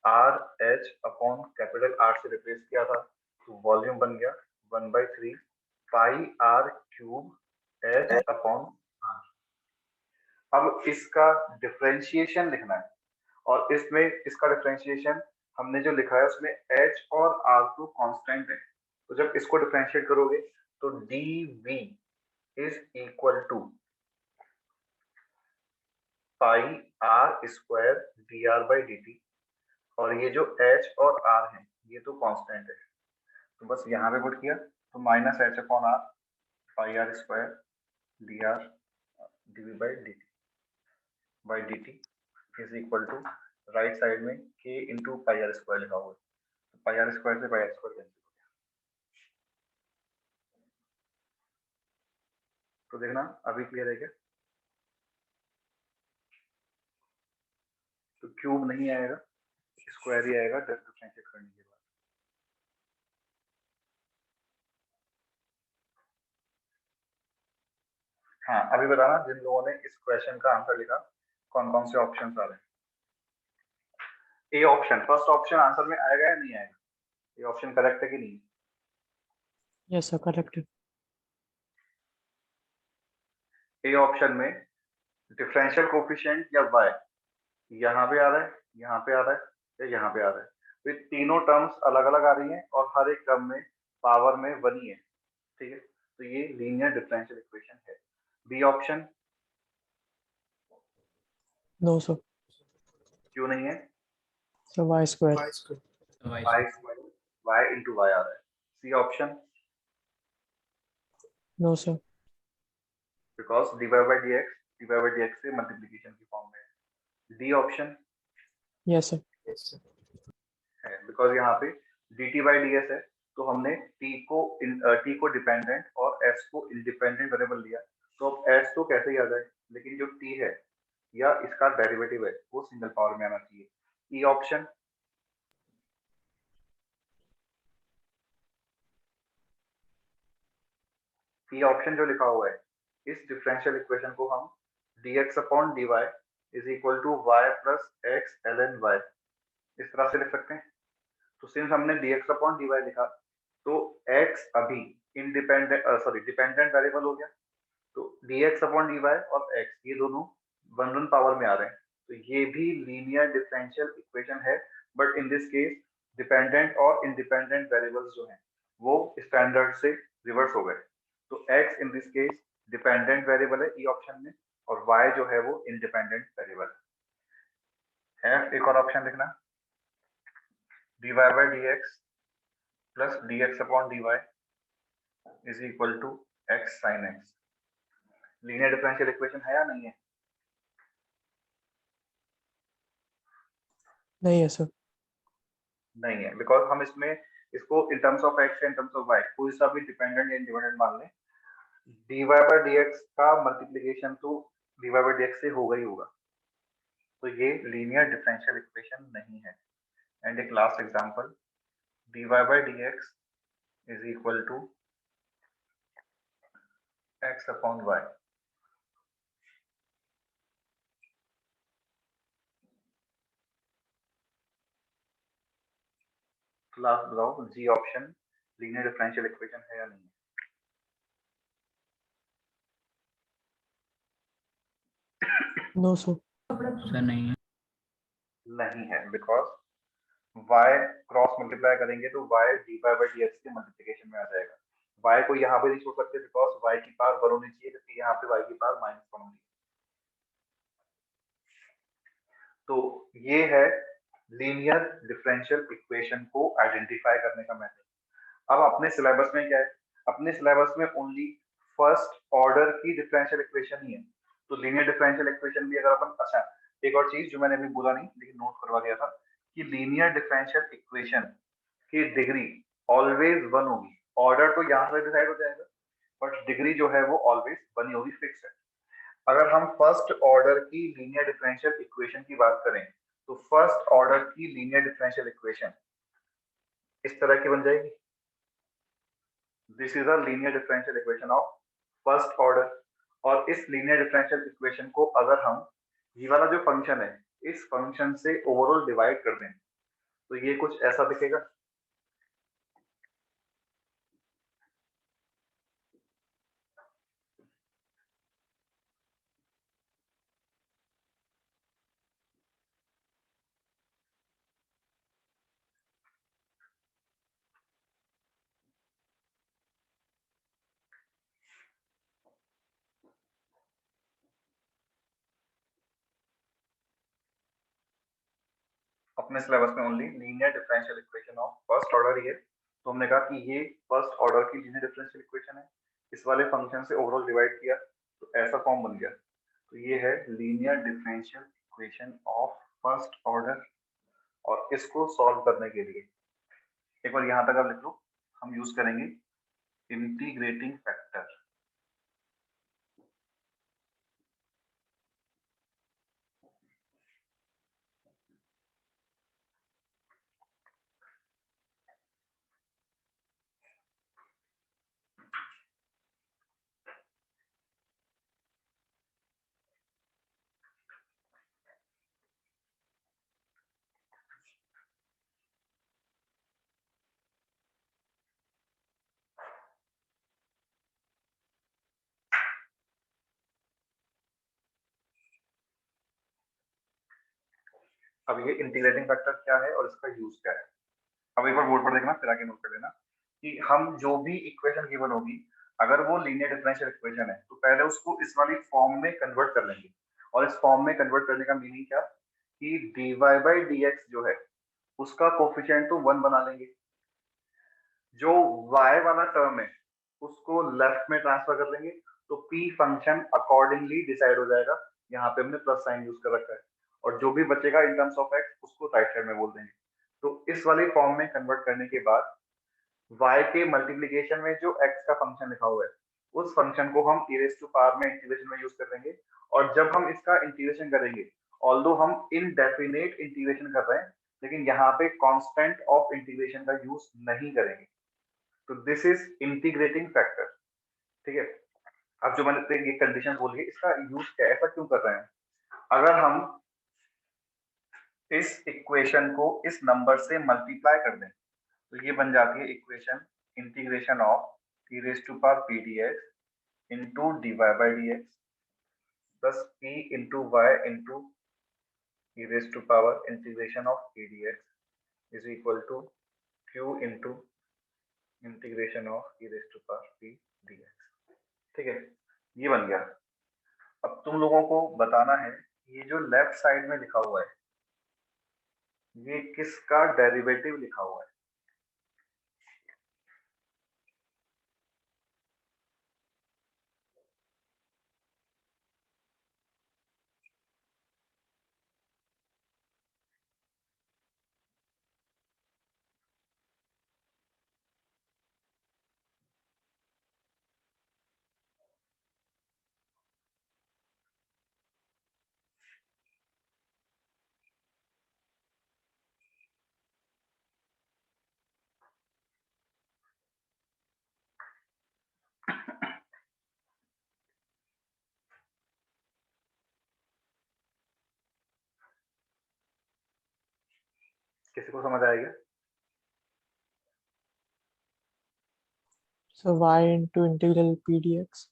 R H upon capital R से रिप्लेस किया था, तो वॉल्यूम बन गया 1/3 pi R cube H upon R. अब इसका डिफरेंशिएशन लिखना है, और इसमें इसका डिफरेंशिएशन हमने जो लिखा है उसमें एच और आर तो कांस्टेंट है, तो जब इसको डिफरेंशिएट करोगे तो d v is equal to pi are square d r by d t, और ये जो एच और आर है ये तो कांस्टेंट है, तो बस यहाँ पे पुट किया तो minus h upon r pi are square d r d v by d t is equal to right side में k into pi are square लिखा हुआ है, तो पाई आर स्क्वायर से पाई आर स्क्वायर कैंसिल हो गया। तो देखना अभी क्लियर है क्या? तो क्यूब नहीं आएगा, स्क्वायर ही आएगा डिफरेंशिएट करने के बाद। हाँ अभी बताना जिन लोगों ने इस क्वेश्चन का आंसर लिखा कौन कौन से ऑप्शन आ रहे हैं। A option, first option answer में आएगा या नहीं आएगा? ये ऑप्शन करेक्ट है कि नहीं? Yes, sir, correct. A option में डिफरेंशियल कोफिशिएंट या y यहाँ पे आ रहा है, यहाँ पे आ रहा है या यहाँ पे आ रहा है, तो ये तीनों टर्म्स अलग अलग आ रही हैं और हर एक टर्म में पावर में 1 ही है, ठीक है, तो ये लीनियर डिफरेंशियल इक्वेशन है। B option No, sir. क्यों नहीं है? So y square. y square. y into y आ रहा है। C option No, sir. Because dy by dx से मल्टीप्लिकेशन की फॉर्म में है। D option Yes, sir. Yes, sir. है बिकॉज यहाँ पे dt बाई ds है, तो हमने t को डिपेंडेंट और s को इंडिपेंडेंट वेरिएबल लिया, तो अब s तो कैसे ही आ जाए, लेकिन जो t है या इसका डेरिवेटिव है वो सिंगल पावर में आना चाहिए। ई ऑप्शन ई ऑप्शन जो लिखा हुआ है, इस डिफरेंशियल इक्वेशन को हम dx upon dy is equal to y plus x ln y इस तरह से लिख सकते हैं। तो सिंस हमने dx अपॉन dy लिखा तो x अभी डिपेंडेंट वेरिएबल हो गया, तो dx अपॉन dy और x ये दोनों 1 पावर में आ रहे हैं, तो ये भी लीनियर डिफरेंशियल इक्वेशन है, but in this case dependent और इंडिपेंडेंट वेरिएबल्स जो हैं वो स्टैंडर्ड से रिवर्स हो गए, तो x in this case dependent variable है ई ऑप्शन में, और y जो है वो इंडिपेंडेंट वेरिएबल है। एक और ऑप्शन लिखना dy by dx plus dx upon dy is equal to x sin x। Linear differential equation है या नहीं है? नहीं है सर। नहीं है, बिकॉज हम इसमें इसको in terms of x in terms of y कोई सा भी डिपेंडेंट या इंडिपेंडेंट मान लें, dy बाई dx का मल्टीप्लिकेशन तो dy बाई dx से होगा ही होगा, तो ये लीनियर डिफरेंशियल इक्वेशन नहीं है। एंड एक last example dy by dx is equal to x upon y। Last बताओ G option linear differential equation है या नहीं है? No sir. नहीं है। नहीं है बिकॉज y क्रॉस मल्टीप्लाई करेंगे तो y dy बाई dx के मल्टीप्लिकेशन में आ जाएगा, y को यहाँ पे नहीं छोड़ सकते बिकॉज y की पावर 1 होनी चाहिए, जबकि यहाँ पे y की पावर -1 होनी चाहिए। तो ये है लीनियर डिफरेंशियल इक्वेशन को आइडेंटिफाई करने का मेथड। अब अपने सिलेबस में क्या है, अपने सिलेबस में ओनली फर्स्ट ऑर्डर की डिफरेंशियल इक्वेशन ही है, तो लीनियर डिफरेंशियल इक्वेशन भी अगर अपन, अच्छा एक और चीज जो मैंने अभी बोला नहीं लेकिन नोट करवा दिया था कि लीनियर डिफरेंशियल इक्वेशन की डिग्री ऑलवेज 1 होगी, ऑर्डर तो यहाँ से डिसाइड हो जाएगा बट डिग्री जो है वो ऑलवेज 1 ही होगी, फिक्स है। अगर हम फर्स्ट ऑर्डर की लीनियर डिफरेंशियल इक्वेशन की बात करें तो फर्स्ट ऑर्डर की लीनियर डिफरेंशियल इक्वेशन इस तरह की बन जाएगी, this is a linear differential equation of first order. और इस लीनियर डिफरेंशियल इक्वेशन को अगर हम ये वाला जो फंक्शन है इस फंक्शन से ओवरऑल डिवाइड कर दें तो ये कुछ ऐसा दिखेगा। अपने सिलेबस में only linear differential equation of first order ही है, तो हमने कहा कि ये फर्स्ट ऑर्डर की लीनियर डिफरेंशियल इक्वेशन है, इस वाले फंक्शन से ओवरऑल डिवाइड किया तो ऐसा फॉर्म बन गया। तो ये है linear differential equation of first order, और इसको सॉल्व करने के लिए एक बार यहाँ तक आप लिख लो, हम यूज करेंगे इंटीग्रेटिंग फैक्टर। अब ये इंटीग्रेटिंग फैक्टर क्या है और इसका यूज क्या है, अब एक बार बोर्ड पर देखना, फिर आगे नोट कर लेना कि हम जो भी इक्वेशन गिवन होगी, अगर वो लीनियर डिफरेंशियल इक्वेशन है तो पहले उसको इस वाली फॉर्म में कन्वर्ट कर लेंगे। और इस फॉर्म में कन्वर्ट करने का मीनिंग क्या कि dy बाई dx जो है उसका कोफिशिएंट तो 1 बना लेंगे, जो y वाला टर्म है उसको लेफ्ट में ट्रांसफर कर लेंगे, तो p फंक्शन अकॉर्डिंगली डिसाइड हो जाएगा। यहाँ पे हमने प्लस साइन यूज कर रखा है, और जो भी बचेगा इन टर्म्स ऑफ x उसको राइट साइड में बोल देंगे। तो इस वाली फॉर्म में कन्वर्ट करने के बाद y के मल्टीप्लिकेशन में जो x का फंक्शन लिखा हुआ है उस फंक्शन को हम e रेज़ टू पावर में इंटीग्रेशन में यूज कर लेंगे। और जब हम इसका इंटीग्रेशन करेंगे, ऑल्दो हम इनडेफिनेट इंटीग्रेशन कर रहे हैं, लेकिन यहाँ पे कांस्टेंट ऑफ इंटीग्रेशन का यूज नहीं करेंगे। तो दिस इज इंटीग्रेटिंग फैक्टर, ठीक है। अब जो मैंने ये कंडीशन बोली, इसका यूज क्या, ऐसा क्यों कर रहे हैं? अगर हम इस इक्वेशन को इस नंबर से मल्टीप्लाई कर दें तो ये बन जाती है equation integration of e raise to power p d x into d y by d x plus p into y into e raise to power integration of p d x is equal to q into integration of e raise to power p d x. ठीक है, ये बन गया। अब तुम लोगों को बताना है ये जो लेफ्ट साइड में लिखा हुआ है ये किसका डेरिवेटिव लिखा हुआ है। किसी को समझ आएगा? So y into integral p dx.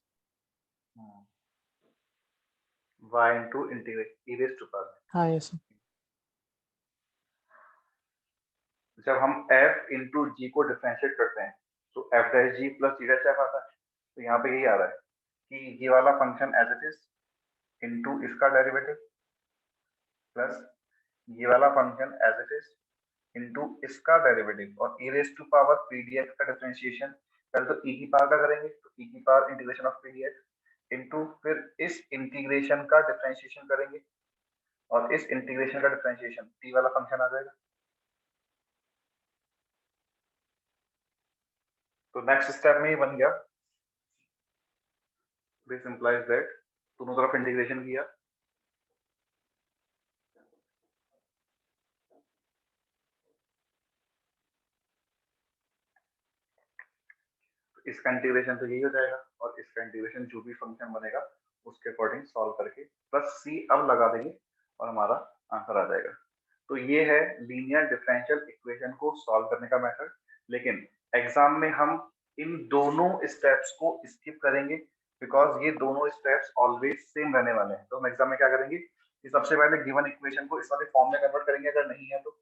y into integrate e raise to power. हाँ yes sir. जब हम f इंटू जी को डिफरेंशिएट करते हैं तो f डैश जी प्लस जी डैश f आता है। तो यहाँ पे यही आ रहा है कि ये वाला function as it is into इसका डेरिवेटिव प्लस ये वाला function as it is into इसका डेरिवेटिव, और e raise to power p d x का डिफरेंशिएशन पहले तो e की पावर का करेंगे, तो e की power integration of p d x into फिर इस इंटीग्रेशन का डिफरेंशिएशन करेंगे, और इस इंटीग्रेशन का डिफरेंशिएशन t वाला फंक्शन आ जाएगा। तो नेक्स्ट स्टेप में ये बन गया, दिस इंप्लाइज दैट दोनों तरफ इंटीग्रेशन किया तो इसका इंटीग्रेशन तो यही हो जाएगा, और इसका इंटीग्रेशन जो भी फंक्शन बनेगा उसके अकॉर्डिंग सॉल्व करके प्लस सी अब लगा देंगे और हमारा आंसर आ जाएगा। तो ये है लीनियर डिफरेंशियल इक्वेशन को सॉल्व करने का मेथड। लेकिन एग्जाम में हम इन दोनों स्टेप्स को स्किप करेंगे बिकॉज ये दोनों स्टेप्स ऑलवेज सेम रहने वाले हैं। तो हम एग्जाम में क्या करेंगे कि सबसे पहले गिवन इक्वेशन को इस वाले फॉर्म में कन्वर्ट करेंगे अगर नहीं है तो,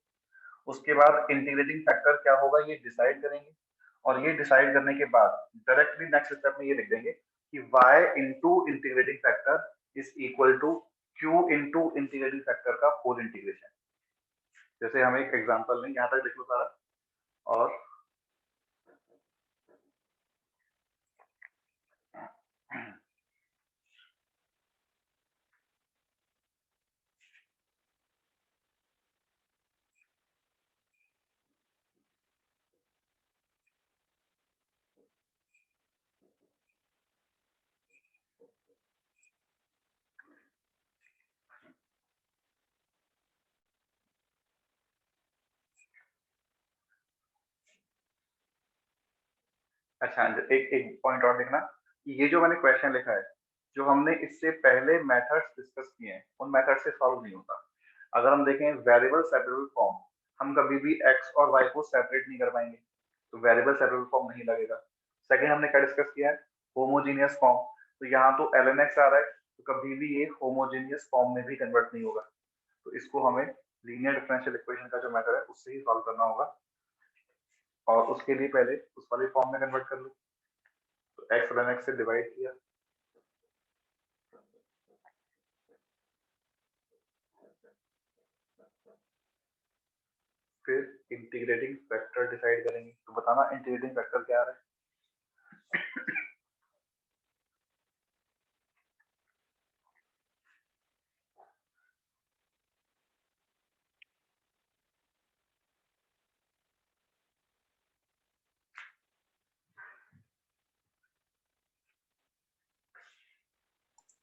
उसके बाद इंटीग्रेटिंग फैक्टर क्या होगा ये डिसाइड करेंगे, और ये डिसाइड करने के बाद डायरेक्टली नेक्स्ट स्टेप में ये लिख देंगे कि y into integrating factor is equal to q into integrating factor का होल इंटीग्रेशन। जैसे हम एक एग्जांपल लें, यहाँ तक देख लो सारा, और अच्छा, एक एक पॉइंट और देखना कि ये जो मैंने क्वेश्चन लिखा है, जो हमने इससे पहले मेथड्स डिस्कस किए हैं, उन मेथड से सॉल्व नहीं होता। अगर हम देखें वेरिएबल सेपरेबल फॉर्म, हम कभी भी एक्स और वाई को सेपरेट नहीं कर पाएंगे, तो वेरिएबल सेपरेबल फॉर्म नहीं लगेगा। सेकंड हमने क्या डिस्कस किया है, होमोजीनियस फॉर्म, तो यहाँ तो ln x आ रहा है, तो कभी भी ये होमोजीनियस फॉर्म में भी कन्वर्ट नहीं होगा, तो इसको हमें लीनियर डिफरेंशियल इक्वेशन का जो मेथड है उससे ही सॉल्व करना होगा, और उसके लिए पहले उस वाले फॉर्म में कन्वर्ट कर लो, तो x ln x से डिवाइड किया, फिर इंटीग्रेटिंग फैक्टर डिसाइड करेंगे। तो बताना इंटीग्रेटिंग फैक्टर क्या आ रहा है।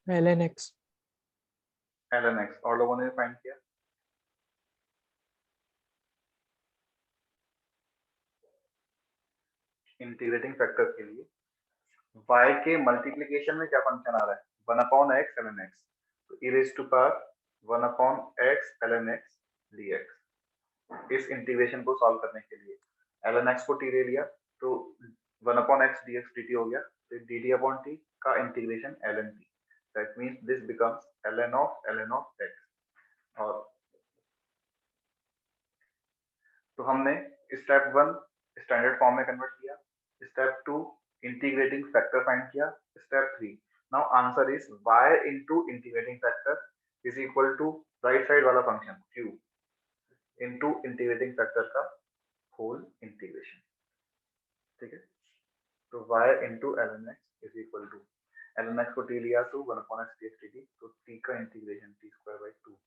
ln x. ln x, और लोगों ने फाइंड किया इंटीग्रेटिंग फैक्टर के लिए y के मल्टीप्लिकेशन में क्या फंक्शन आ रहा है, 1/x ln x, तो e raise to power 1/x ln x dx। इस इंटीग्रेशन को सॉल्व करने के लिए ln x को t ले लिया, तो 1/x dx dt हो गया, तो dt/t का integration ln t, that means this becomes ln of x। और तो हमने स्टेप 1 स्टैंडर्ड फॉर्म में कन्वर्ट किया, स्टेप 2 इंटीग्रेटिंग फैक्टर फाइंड किया, step 3 now answer is y into integrating factor is equal to right side वाला function q into integrating factor का whole integration. ठीक है, तो y into ln x is equal to ln x को t लिया तो 1/x dx dt, तो t का इंटीग्रेशन t²/2।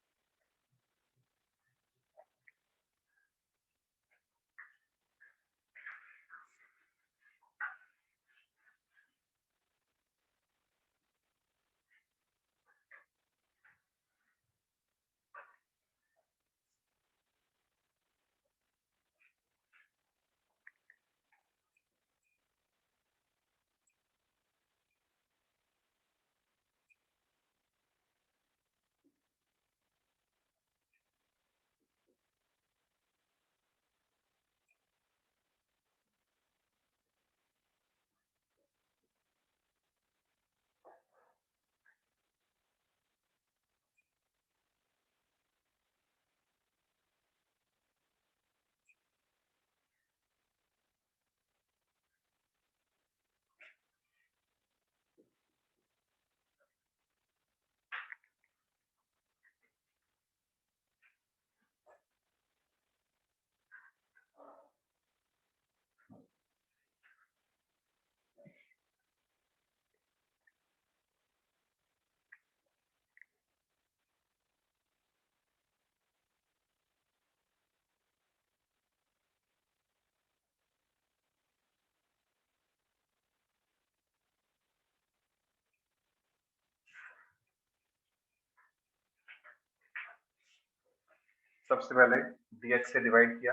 सबसे पहले dx से डिवाइड किया,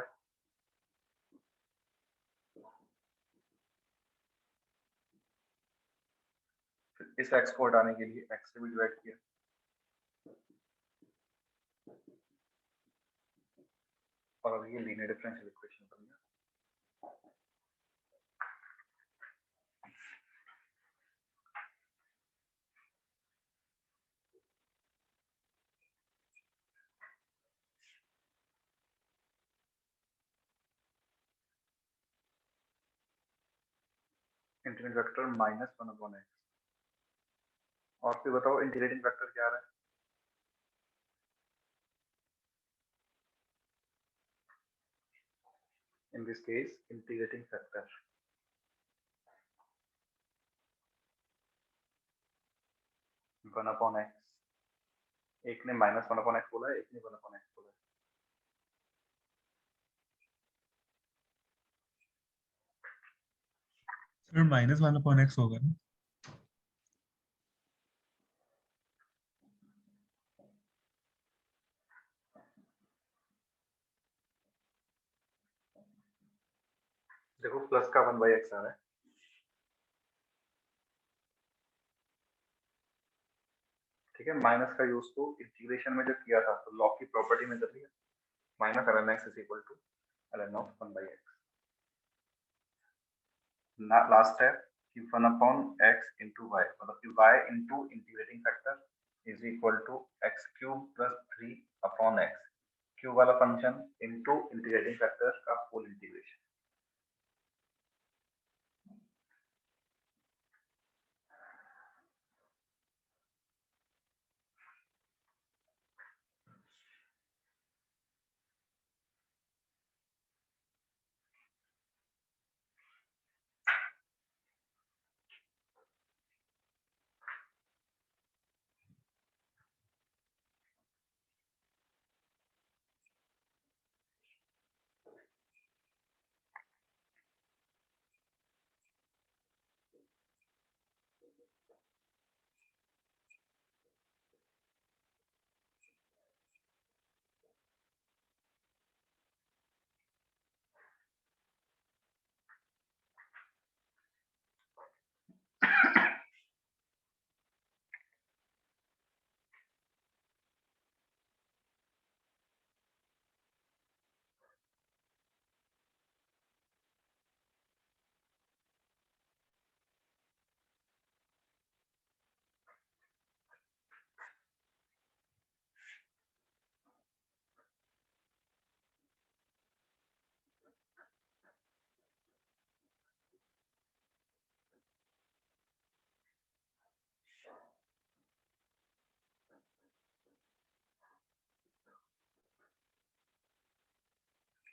फिर इस x को हटाने के लिए x से भी डिवाइड किया, और अब ये लीनियर डिफरेंशियल इक्वेशन बन गया। इंटीग्रेटिंग फैक्टर -1/x, और फिर बताओ इंटीग्रेटिंग फैक्टर क्या आ रहा है। in this case integrating factor. One upon x, एक ने माइनस वन अपॉन एक्स बोला है, एक ने वन अपॉन एक्स बोला है. Sir minus one upon x होगा ना. देखो प्लस का वन बाई एक्स आ रहा है. ठीक है, माइनस का यूज तो इंटीग्रेशन में जब किया था तो लॉग की प्रॉपर्टी में कर लिया. Minus ln x is equal to ln of one by x. Last है कि one upon x into y, मतलब कि y into integrating factor is equal to x cube plus three upon x, cube वाला function into integrating factor का full integration.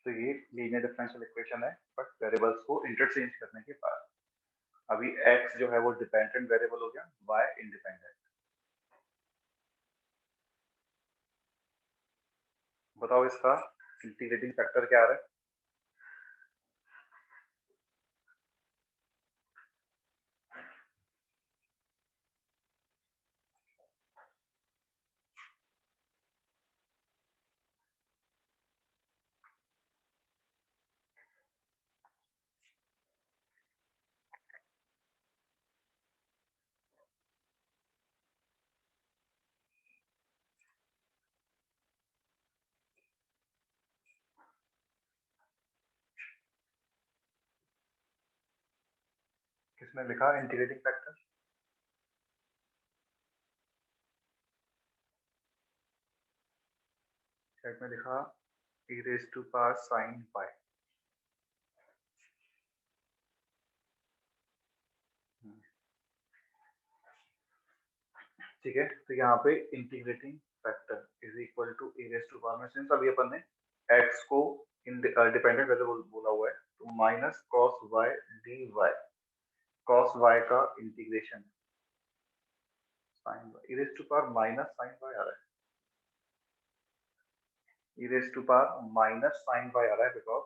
तो ये linear differential equation है, but variables को इंटरचेंज करने के बाद. अभी x जो है वो डिपेंडेंट वेरिएबल हो गया, y इंडिपेंडेंट. बताओ इसका इंटीग्रेटिंग फैक्टर क्या आ रहा है. किसने लिखा इंटीग्रेटिंग फैक्टर? चैट में लिखा e raised to power sin pi. ठीक है, तो यहाँ पे integrating factor is equal to e raised to power में सिंस अभी अपन ने x को डिपेंडेंट वेरिएबल बोला हुआ है, तो minus cos y dy, cos y का integration sin y e raised to power minus sin y आ रहा है. e raised to power minus sin y आ रहा है बिकॉज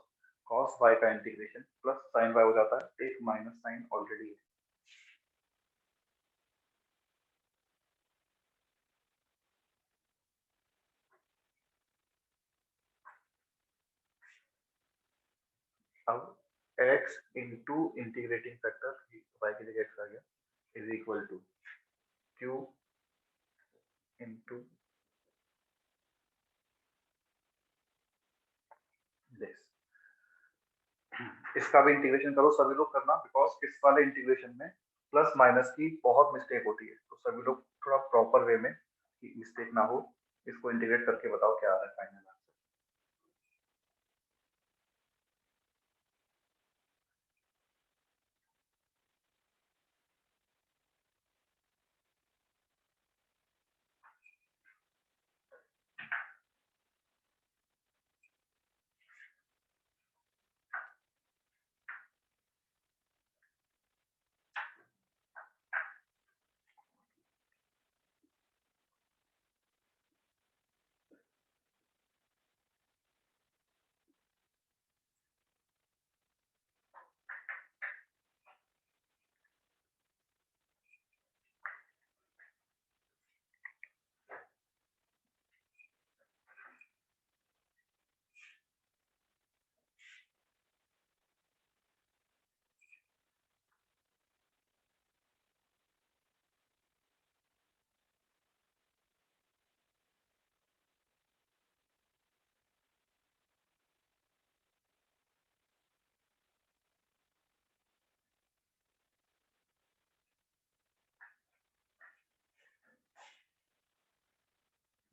cos y का इंटीग्रेशन प्लस sin y हो जाता है, एक माइनस साइन ऑलरेडी है. अब x into integrating factor y की जगह x आ गया is equal to q into this. इसका भी इंटीग्रेशन करो, सभी लोग करना, बिकॉज इस वाले इंटीग्रेशन में प्लस माइनस की बहुत मिस्टेक होती है, तो सभी लोग थोड़ा प्रॉपर वे में मिस्टेक ना हो, इसको इंटीग्रेट करके बताओ क्या आ रहा है फाइनल.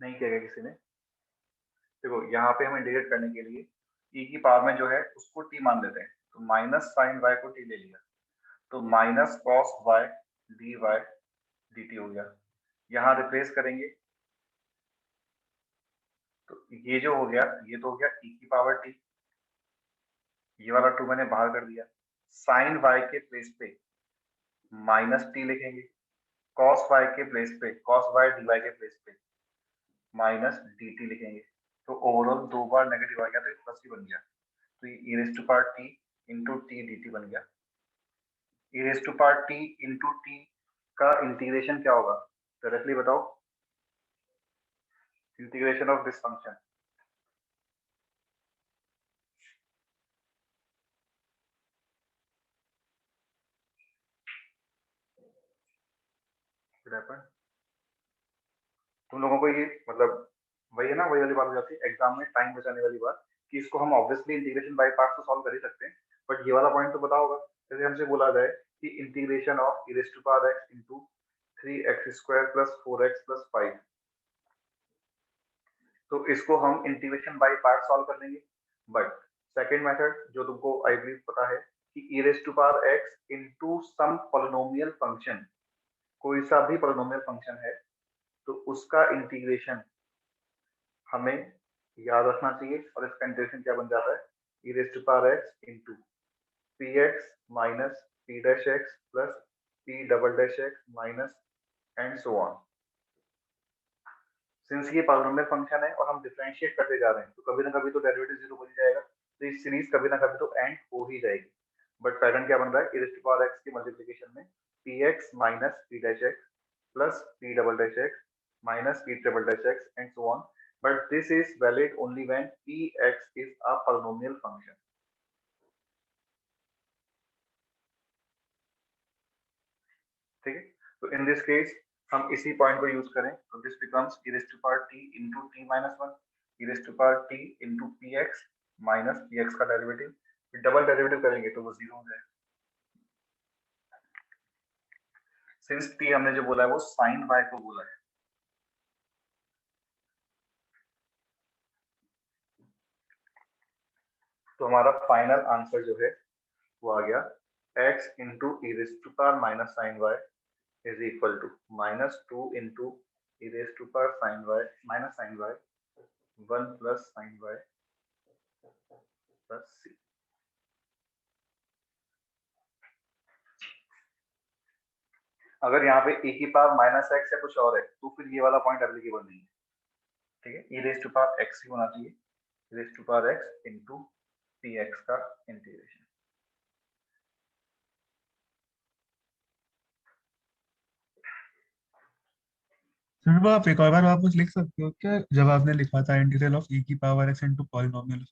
नहीं किया गया किसी ने। देखो यहाँ पे हमें इंटीग्रेट करने के लिए e की पावर में जो है उसको t मान लेते हैं, तो माइनस साइन y को t ले लिया, तो minus cos y dy dt हो गया। यहाँ रिप्लेस करेंगे तो ये जो हो गया ये तो हो गया e की पावर t, ये वाला 2 मैंने बाहर कर दिया। साइन y के प्लेस पे माइनस t लिखेंगे, कॉस y के प्लेस पे कॉस y dy के प्लेस पे माइनस dt लिखेंगे। तो ओवरऑल 2 बार नेगेटिव आ गया तो ये प्लस ही बन गया, तो ये e raise to power t into t dt बन गया। e raise to power t into t का इंटीग्रेशन क्या होगा डायरेक्टली बताओ, इंटीग्रेशन ऑफ दिस फंक्शन। तुम लोगों को ये मतलब वही है ना, वही वाली बात हो जाती है एग्जाम में टाइम बचाने वाली बात, कि इसको हम ऑब्वियसली इंटीग्रेशन बाय पार्ट्स तो सॉल्व कर ही सकते हैं, बट ये वाला पॉइंट तो पता होगा। जैसे हमसे बोला जाए कि integration of e raise to power x into 3x² plus 4x plus 5, तो इसको हम इंटीग्रेशन बाय पार्ट सॉल्व कर लेंगे। बट सेकंड मेथड जो तुमको आई बिलीव पता है कि e raise to power x into some polynomial function, कोई सा भी पॉलिनोमियल फंक्शन है तो उसका इंटीग्रेशन हमें याद रखना चाहिए, और इसका इंटीग्रेशन क्या बन जाता है, e raise to power x into px minus p dash x plus p double dash x minus and so on. Since ये पॉलिनोमियल फंक्शन है और हम डिफरेंशिएट करते जा रहे हैं तो कभी ना कभी तो डेरिवेटिव जीरो हो ही जाएगा, तो ये सीरीज कभी ना कभी तो एंड हो ही जाएगी। बट पैटर्न क्या बन रहा है, e raise to power x की मल्टीप्लिकेशन में px minus p dash x plus p double dash x minus p triple dash x and so on, but this is valid only when px is a polynomial function। ठीक है, तो in this case हम इसी point को use करें तो this becomes e raised to power t into t minus 1 e raised to power t into px minus px का derivative, फिर डबल डेरिवेटिव करेंगे तो वो जीरो हो जाएगा। सिंस t हमने जो बोला है वो sin y को बोला है, तो हमारा फाइनल आंसर जो है वो आ गया x into e raised to power minus sin y is equal to minus 2 into e raised to power sin y minus sin y 1 plus sin y plus c। अगर यहाँ पे e की power minus x या कुछ और है तो फिर ये वाला पॉइंट एप्लीकेबल नहीं है। ठीक है, e raise to power x ही होना चाहिए, e raise to power x into px का इंटीग्रेशन। फिर वो आप एक और बार वापस लिख सकते हो क्या, जब आपने लिखा था इंटीग्रल ऑफ e की power x into polynomial.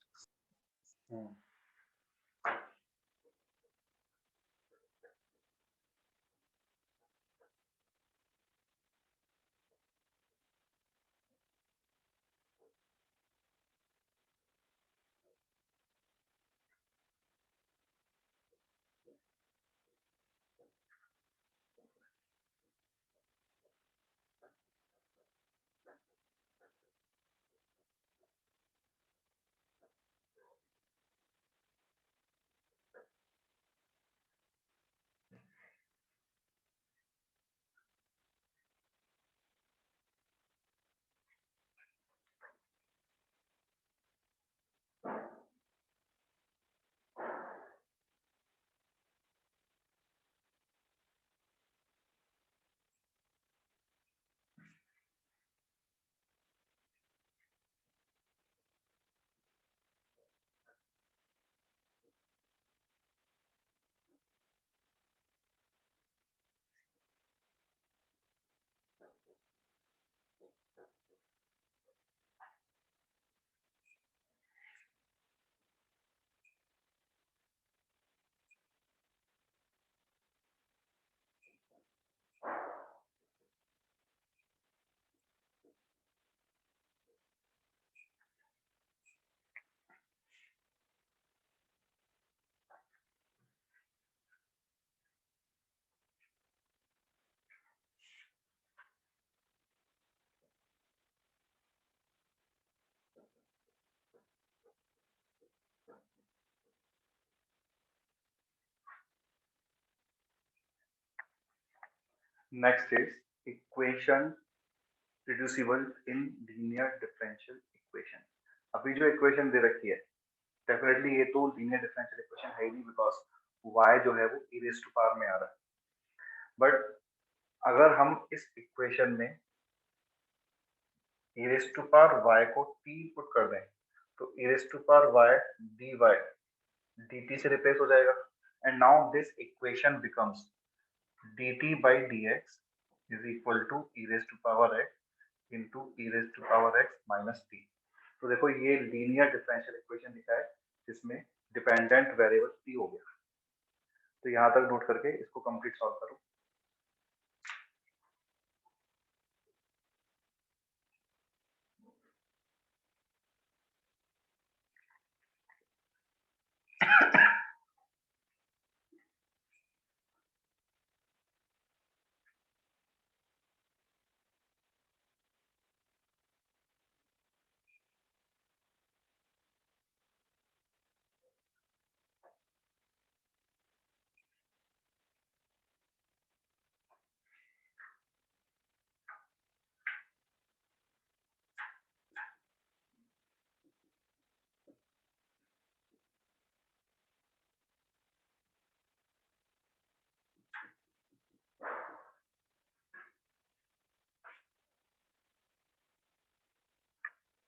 Next is equation reducible in linear differential equation. अभी जो इक्वेशन दे रखी है डेफिनेटली ये तो लीनियर डिफरेंशियल इक्वेशन है ही नहीं, बिकॉज y जो है वो e रेज़ टू पावर में आ रहा है। बट अगर हम इस इक्वेशन में e raise to power y को t पुट कर दें तो e raise to power y dy dt से रिप्लेस हो जाएगा, and now this equation becomes dt by dx is equal to e raised to power x into e raised to power x minus t। तो देखो ये linear differential equation लिखा है जिसमें dependent variable t हो गया। तो यहाँ तक नोट करके इसको कंप्लीट सॉल्व करो।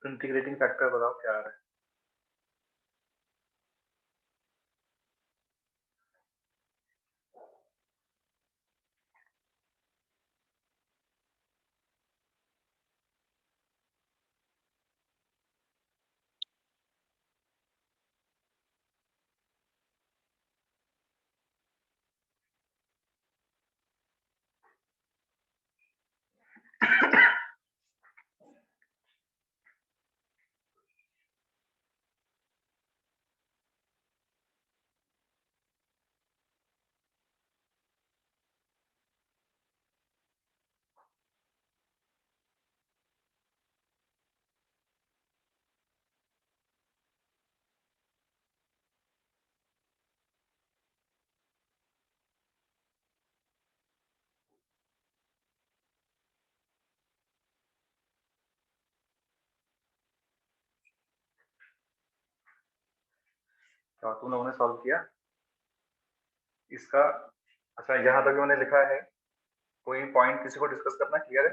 इंटीग्रेटिंग फैक्टर बताओ क्या आ रहा है। क्या तुम लोगों ने सॉल्व किया इसका? अच्छा यहाँ तक मैंने लिखा है, कोई पॉइंट किसी को डिस्कस करना क्लियर है?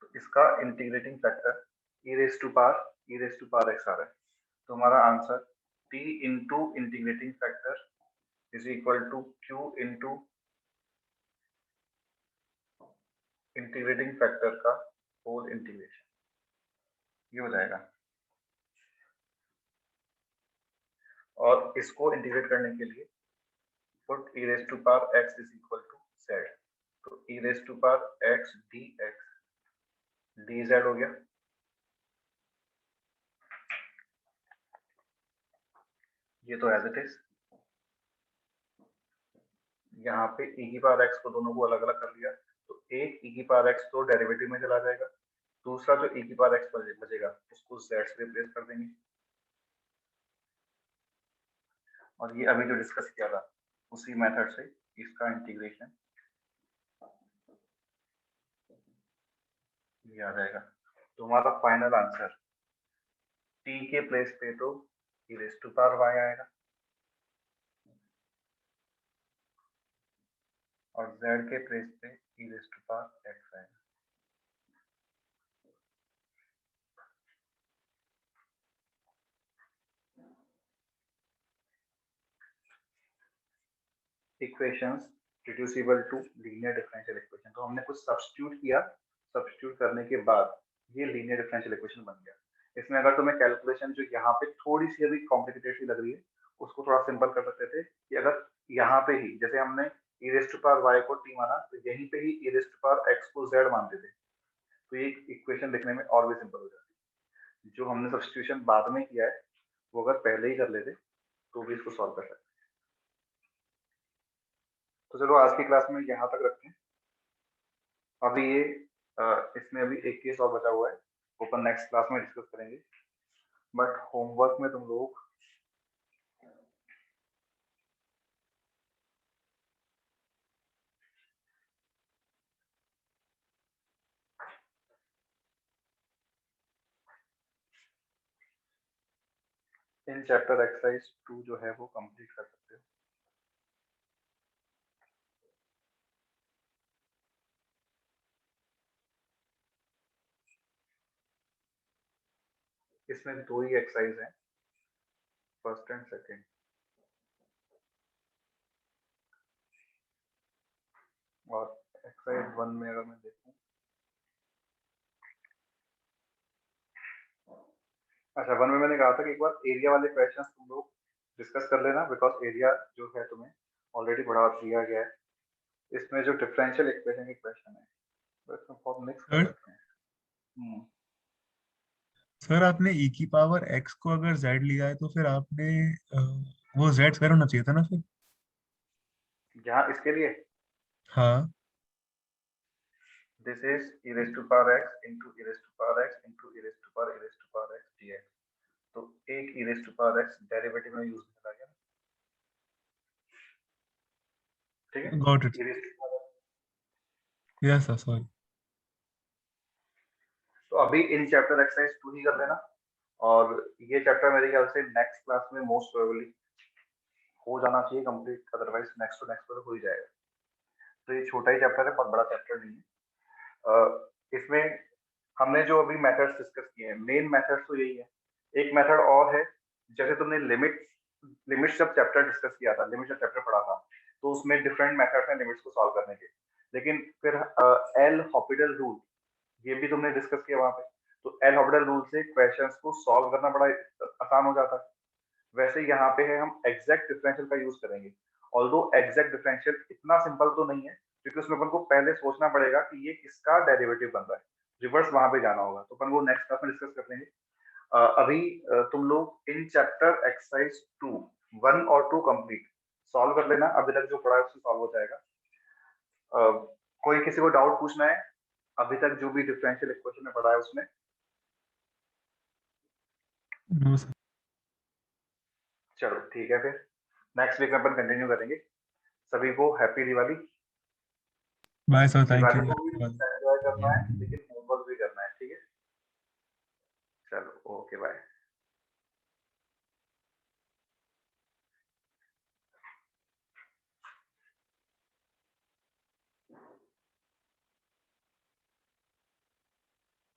तो इसका integrating factor e raise to power x आ रहा है। तो हमारा answer t into integrating factor is equal to q into integrating factor का होल इंटीग्रेशन, ये हो जाएगा। और इसको इंटीग्रेट करने के लिए put e raise to power x is equal to z। तो e raise to power x dx dz हो गया। ये तो एज इट इज। यहाँ पे e की पावर x को दोनों को अलग अलग कर लिया, तो एक e की पावर x तो डेरिवेटिव में चला जाएगा, दूसरा जो e की पावर x बचेगा उसको z से रिप्लेस कर देंगे। और ये अभी जो डिस्कस किया था उसी मेथड से इसका इंटीग्रेशन ये आ जाएगा। तो हमारा फाइनल आंसर t के प्लेस पे तो e raise to power y आएगा और z के प्लेस पे e raise to power x आएगा। Equations reducible to linear differential equation. तो हमने कुछ सब्स्टिट्यूट किया, सब्स्टिट्यूट करने के बाद ये लीनियर डिफरेंशियल इक्वेशन बन गया। इसमें अगर तुम्हें कैलकुलेशन जो यहाँ पे थोड़ी सी अभी कॉम्प्लिकेटेड सी लग रही है उसको थोड़ा सिंपल कर सकते थे कि अगर यहाँ पे ही जैसे हमने e raise to power y को t माना तो यहीं पे ही e raise to power x को z मानते थे, तो ये इक्वेशन लिखने में और भी सिंपल हो जाती। जो हमने सब्स्टिट्यूशन बाद में किया है वो अगर पहले ही कर लेते तो भी इसको सॉल्व कर सकते। तो चलो आज की क्लास में यहाँ तक रखते हैं। अभी ये इसमें अभी एक केस और बचा हुआ है, ओपन नेक्स्ट क्लास में डिस्कस करेंगे। बट होमवर्क में तुम लोग इन चैप्टर एक्सरसाइज 2 जो है वो कंप्लीट कर सकते हो। इसमें 2 ही एक्सरसाइज हैं, फर्स्ट एंड सेकंड। और एक्सरसाइज 1 में अगर मैं देखूं, अच्छा 1 में मैंने कहा था कि एक बार एरिया वाले क्वेश्चंस तुम लोग डिस्कस कर लेना, बिकॉज एरिया जो है तुम्हें ऑलरेडी बढ़ा दिया गया है। इसमें जो डिफरेंशियल इक्वेशन के क्वेश्चन है वो इसमें फॉर्म मिक्स कर सर सकते हैं। सर आपने e की पावर x को अगर z लिया है तो फिर आपने वो z स्क्वायर होना चाहिए था ना फिर। यहाँ इसके लिए हाँ this is e raised to power x into e raised to power x into e raised to power x dx। तो एक e raised to power x derivative में यूज किया गया, ठीक है। Got it. e raised to power x। Yes sir sorry. तो अभी in chapter exercise 2 ही कर लेना, और ये चैप्टर मेरे ख्याल से नेक्स्ट क्लास में मोस्ट प्रोबेबली हो जाना चाहिए complete, otherwise next to next हो ही जाएगा। तो ये छोटा ही चैप्टर है, बहुत बड़ा चैप्टर नहीं है। इसमें हमने जो अभी मेथड्स डिस्कस किए हैं, मेन मेथड तो यही है। एक मेथड और है, जैसे तुमने लिमिट्स जब चैप्टर डिस्कस किया था, लिमिट्स जब चैप्टर पढ़ा था, तो उसमें डिफरेंट मेथड्स हैं लिमिट्स को सॉल्व करने के। लेकिन फिर एल हॉपिटल रूल ये भी तुमने डिस्कस किया वहां पे। तो एल हॉपिटल रूल से क्वेश्चंस को सॉल्व करना बड़ा आसान हो जाता है। वैसे यहाँ पे है हम एग्जैक्ट डिफरेंशियल का यूज करेंगे। ऑल्दो एग्जैक्ट डिफरेंशियल इतना सिंपल तो नहीं है, क्योंकि उसमें अपन को पहले सोचना पड़ेगा कि ये किसका डेरिवेटिव बन रहा है, रिवर्स वहां पे जाना होगा। तो अपन वो नेक्स्ट क्लास में डिस्कस कर लेंगे। अभी तुम लोग इन चैप्टर एक्सरसाइज 2 1 और 2 कंप्लीट सॉल्व कर लेना। अभी तक जो पढ़ा है उससे सॉल्व हो जाएगा। कोई किसी को डाउट पूछना है अभी तक जो भी डिफरेंशियल इक्वेशन में पढ़ा है उसमें? No sir. चलो ठीक है, फिर नेक्स्ट वीक में अपन कंटिन्यू करेंगे। सभी को happy Diwali. Bye sir thank Diwali you. को भी एंजॉय करना है, लेकिन होमवर्क भी करना है, ठीक है। चलो ओके बाय।